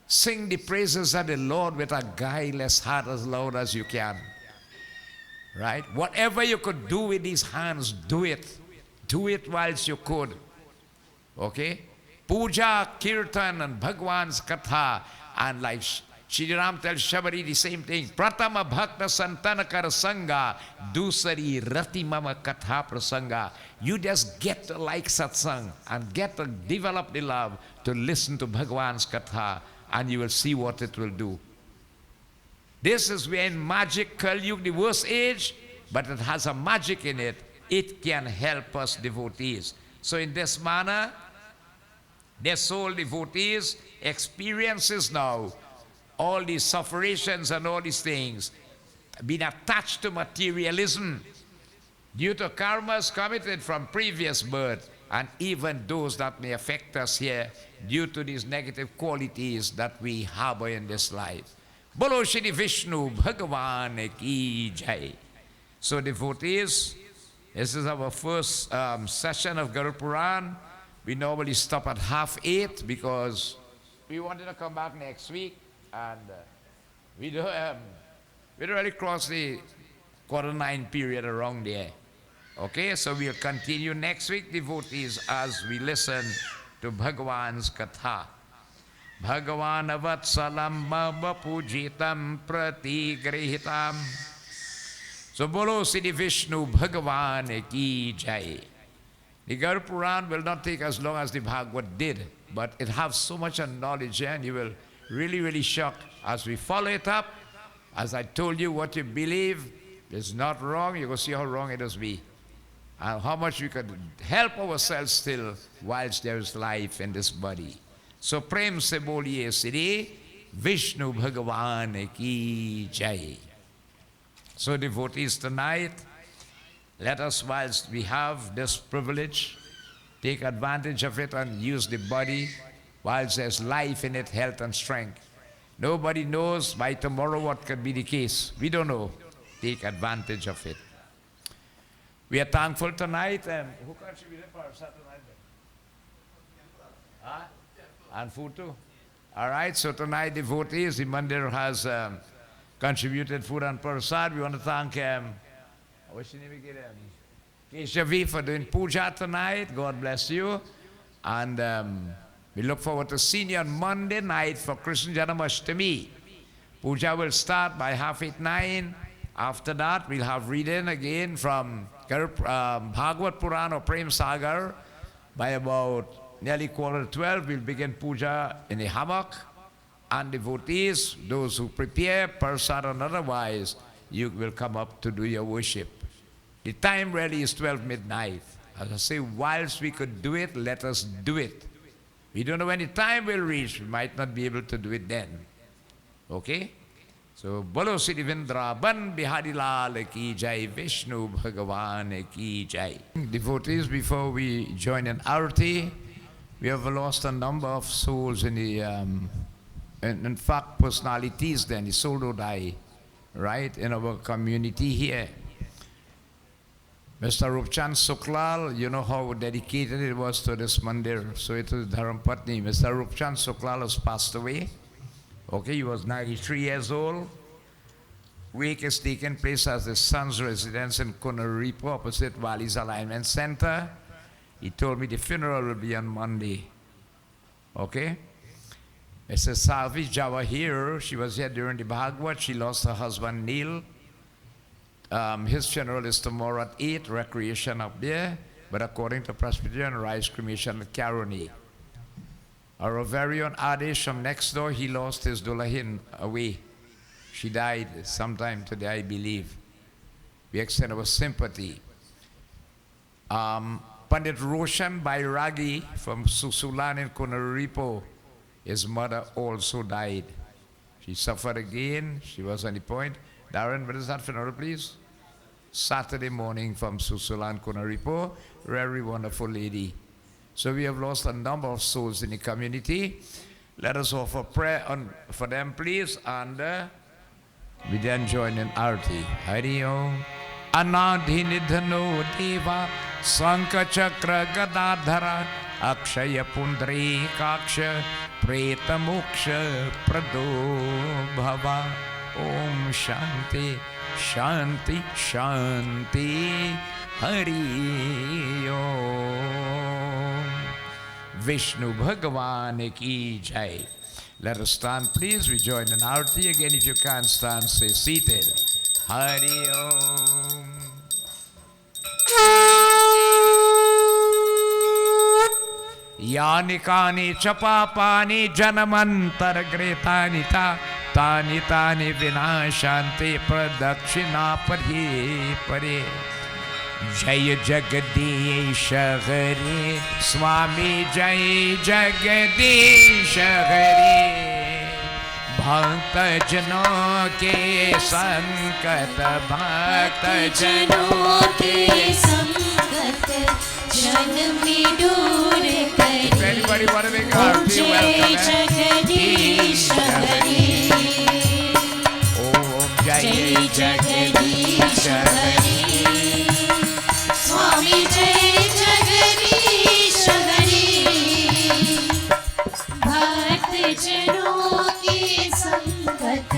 Sing the praises of the Lord with a guileless heart as loud as you can. right? Whatever you could do with these hands, do it. Do it whilst you could. Okay? Puja, Kirtan, and Bhagwan's Katha, and like Shri Ram tells Shabari the same thing. Pratama Bhakta Santanakar Sangha, Dusari Rati Mama Katha Prasanga. You just get to like satsang and get to develop the love to listen to Bhagwan's Katha, and you will see what it will do. This is when magic, Kali Yuga, the worst age, but it has a magic in it. It can help us devotees. So in this manner, their soul devotees experiences now all these sufferings and all these things, being attached to materialism due to karmas committed from previous birth, and even those that may affect us here due to these negative qualities that we harbor in this life. Bolo Shri Vishnu Bhagavan Ki Jai. So devotees, this is our first session of Garuda Purana. We normally stop at 7:30 because we wanted to come back next week, and we don't really cross the 8:45 period around there. Okay, so we'll continue next week, devotees, as we listen to Bhagavan's Katha. Bhagavan Vatsalam Bhava Pujitam Pratigrihitam. So Bolo Siddhi Vishnu Bhagavan Ki Jai. The Garuda Purana will not take as long as the Bhagavad did, but it has so much knowledge, and you will really shocked as we follow it up. As I told you, what you believe is not wrong. You will see how wrong it has been, and how much we could help ourselves still whilst there is life in this body. So Prem Se Boliye Siddhi Vishnu Bhagavan Ki Jai. So devotees, tonight, let us, whilst we have this privilege, take advantage of it and use the body whilst there's life in it, health and strength. Nobody knows by tomorrow what could be the case. We don't know. Take advantage of it. We are thankful tonight. Who contributed for us tonight? Huh? And food too. All right, so tonight devotees, the Mandir has contributed food and prasad. We want to thank what's your name again? Keshavi for doing puja tonight. God bless you. And we look forward to seeing you on Monday night for Krishna Janmashtami. Puja will start by 8:30. After that, we'll have reading again from Bhagavad Purana or Prem Sagar. By about nearly 11:45, we'll begin puja in the hammock. And devotees, those who prepare, prasad and otherwise, you will come up to do your worship. The time really is 12 midnight. As I say, whilst we could do it, let us do it. We don't know when the time will reach. We might not be able to do it then. Okay? So, Bolo Siddhi Vrindavan Bihari Lal Ki Jai, Vishnu Bhagavan Ki Jai. Devotees, before we join in Arati, we have lost a number of souls in the, in fact, personalities then, the soul don't die, right, in our community here. Mr. Rupchand Suklal, you know how dedicated it was to this mandir. So it is Dharampatni. Mr. Rupchand Suklal has passed away. Okay, he was 93 years old. Wake is taking place at his son's residence in Kunaripo, opposite Valley's Alignment Center. He told me the funeral will be on Monday. Okay? Mrs. Salvi Jawahir, she was here during the Bhagavad. She lost her husband Neil. His funeral is tomorrow at 8, recreation up there, but according to Presbyterian, rice cremation at Caroni. Our very own Adesh from next door, he lost his Dulahin away. She died sometime today, I believe. We extend our sympathy. Pandit Roshan Bairagi from Susulan in Kunaripo, his mother also died. She suffered again. She was on the point. Darren, what is that funeral, please? Saturday morning from Susulan, Kunaripo. Very wonderful lady. So we have lost a number of souls in the community. Let us offer prayer for them, please. And we then join in Arati. Hari Om. Anadhinidhano Deva Sankachakra Gadadhara Akshaya Pundri Kaksha Preta Moksha Prado Bhava Om Shanti शांति शांति हरि ओम। विष्णु भगवान की जय। Let us stand, please. We join in Arati again. If you can't stand, stay seated. Hari Om. यानि कानि च पापानि जन्मान्तरकृतानि तानि तानि विनाशान्ति प्रदक्षिणा परे। जय जगदीश हरे स्वामी, जय जगदीश हरे। भक्त जनों के संकट, भक्त जनों के संकट जन में दूर करे। Everybody want to make hearty जय जगदीश हरे। ओम जय जगदीश हरे। स्वामी जय जगदीश हरे। भक्त जनों के संकट,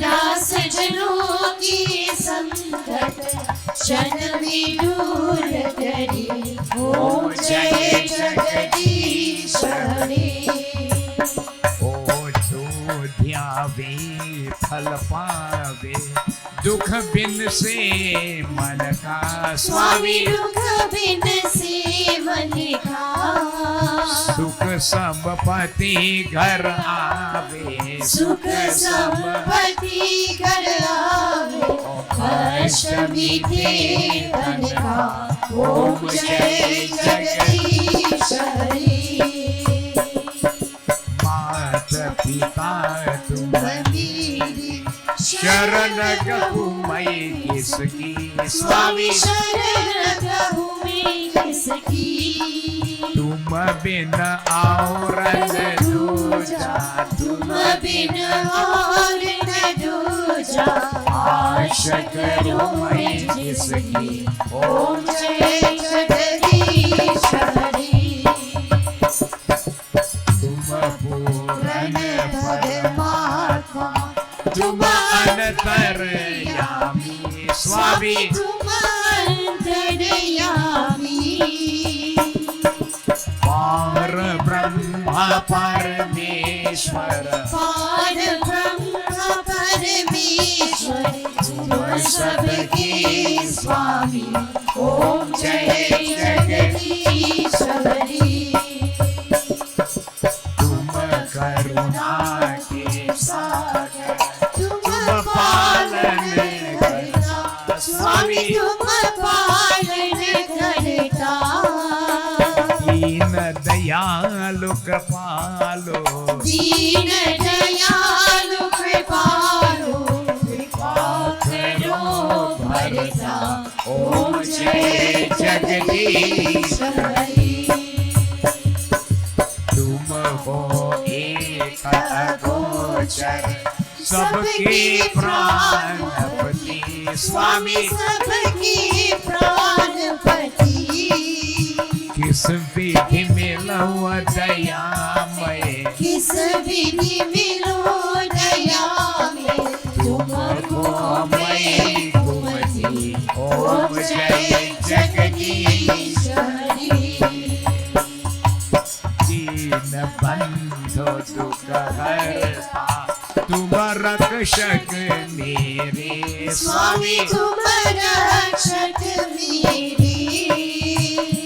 दास जनों के संकट जन में दूर करे। ओम जय जगदीश हरे। ओ जो ध्यावे फल पावे, दुख बिन से मन का स्वामी, दुख बिन से मन का सुख संपत्ति घर आवे, सुख संपत्ति घर आवे। हर्ष मिटे तन का। ओम जय जगदीश हरे। मात पिता तुम मेरी शरण गहु मई किसकी, स्वामी शरण गहु मैं किसकी। तुम बिन और न दूजा, तुम बिन और न दूजा। आश करो मैं जिसकी। ओम जय जगदीश हरे। तुम पूर्ण परमात्मा, तुम अंतर्यामी स्वामी, तुम अंतर्यामी। पार ब्रह्म परमेश्वर, पार ब्रह्म परमेश्वर तुम सबके स्वामी। ओम जय जगदीश हरे। तुम करुणा के सागर, तुम पालन करता स्वामी, तुम पालन करता। दीन दयालु कृपालो, दीन दयालु कृपालो, कृपा करो भरता। ओम जय जगदीश हरे। तुम हो एक अगोचर, सबके प्राणपति स्वामी, सबके प्राणपति। किस विधि मिलो दयामय, किस विधि मिलो दया में तुमको मैं कुमति। ओम जय जगदीश हरे। दीन बंधु दुख हरता, तुम रक्षक मेरे स्वामी, तुम रक्षक मेरे।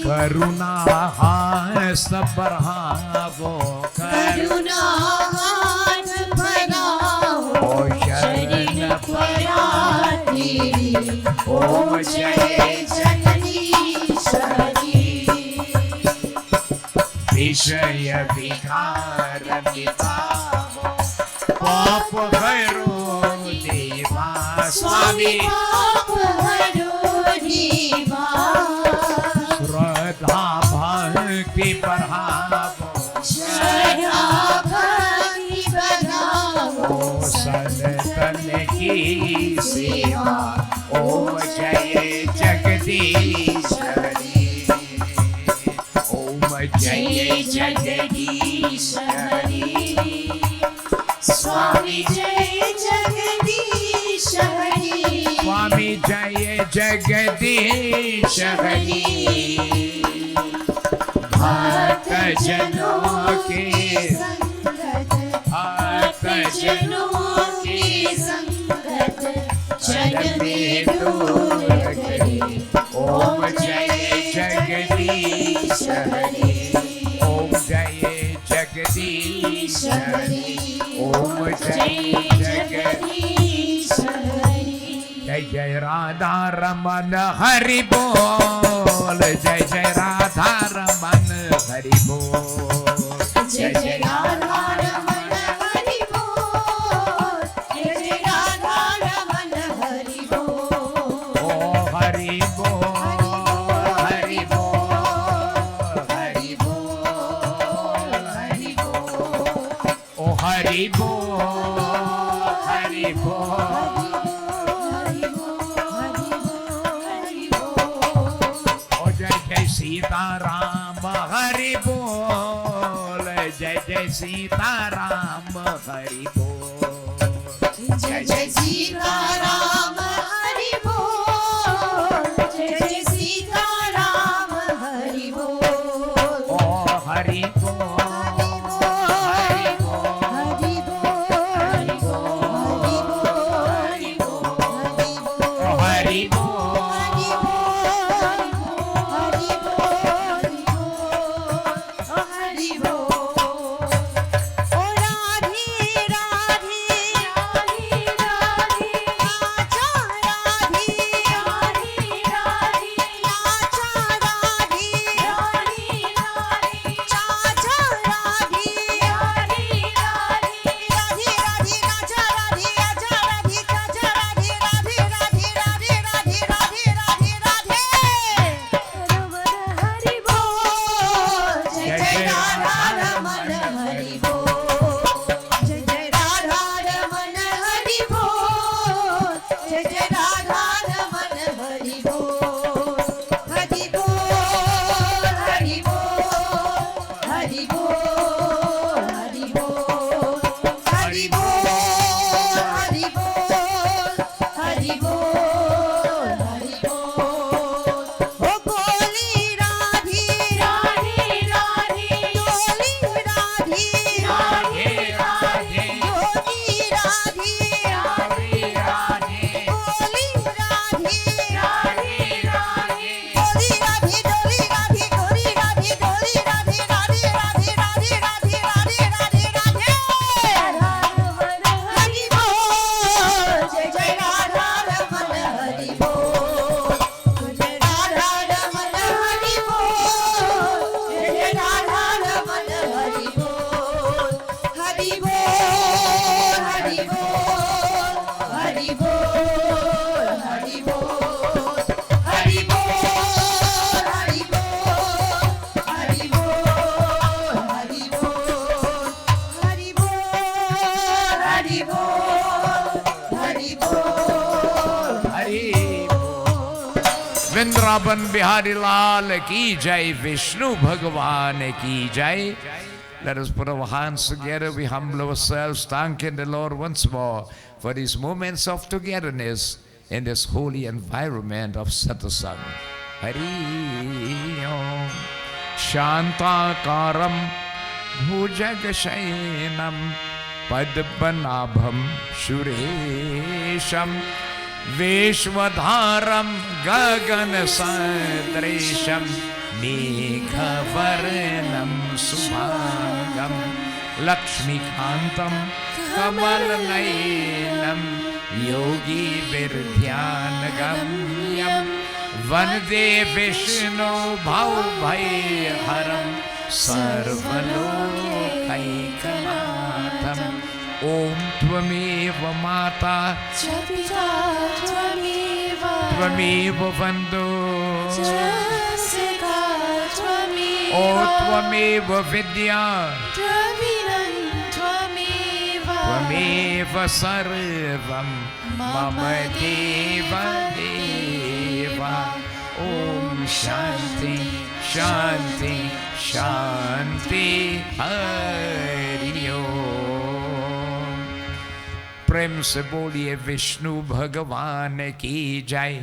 करुणा हाथ बढ़ावो, करुणा हाथ बढ़ाओ, शरण परा तेरी। ओम जय जगदीश हरे। विषय विकार मिटावो, पाप हरो देवा स्वामी, पाप हरो देवा। श्रद्धा भक्ति बढ़ावो, श्रद्धा भक्ति बढ़ाओ, सनातन की सेवा। ओम जय जगदीश हरे। ओम जय जगदीश हरे। स्वामी जय जगदीश हरे। जगदीश हरि भक्त जनों के भक्त जनों की संगत चल में दूर करे। ओम जय जगदीश हरि ओम जय जगदीश हरि ओम जय जगदीश हरि। जय जय राधा रमन हरि बोल जय जय राधा रमन हरि बोल जय जय राधा रमन हरि बोल जय जय राधा रमन हरि बोल। ओ हरि बोल हरि बोल हरि बोल हरि बोल ओ हरि बोल हरि बोल सीताराम हरि बोल जय जय सीताराम हरि बोल जय जय सीताराम हरि बोल जय जय सीताराम हरि बोल। ओ हरि बोल हरि बोल हरि बोल हरि बोल हरि बोल हरि बोल हरि बोल वृंदावन बिहारी लाल की जय, विष्णु भगवान की जय. Let us put our hands together, we humble ourselves, thanking the Lord once more for these moments of togetherness in this holy environment of Satsangh. Hari Om. Shantakaram Bhujagashayanam Padmanabham Shuresham Vishwadharam Gagan Sadrisham Meghavarnam Subhagam Lakshmikantam Kamalnayanam Yogi Virdhyanagamyam Vande Vishnu Bhaubhayharam Sarvalokaikanaatham. Om Tvameva Mata Chapita Tvameva Tvameva Vandu Jasika Tvameva O Tvameva Vidya Dravinam Tvameva Tvameva Sarvam Mama Deva Deva. Om Shanti Shanti Shanti Hari Om. प्रेम से बोलिए विष्णु भगवान की जय,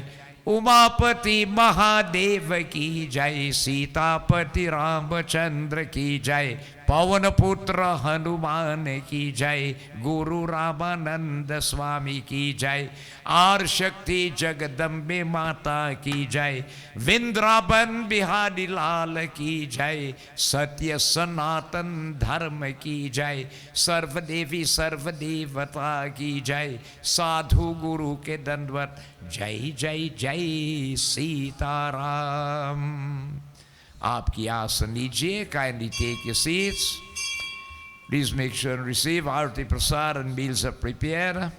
उमापति महादेव की जय, सीतापति रामचंद्र की जय, पवन पुत्र हनुमान की जय, गुरु रामानंद स्वामी की जय, आर शक्ति जगदम्बे माता की जय, वृंदावन बिहारी लाल की जय, सत्य सनातन धर्म की जय, सर्वदेवी सर्वदेवता की जय, साधु गुरु के दंडवत, जय जय जय सीताराम। आपकी आसन लीजिए, kindly take your seats. Please make sure and receive Arati Prasad and meals are prepared.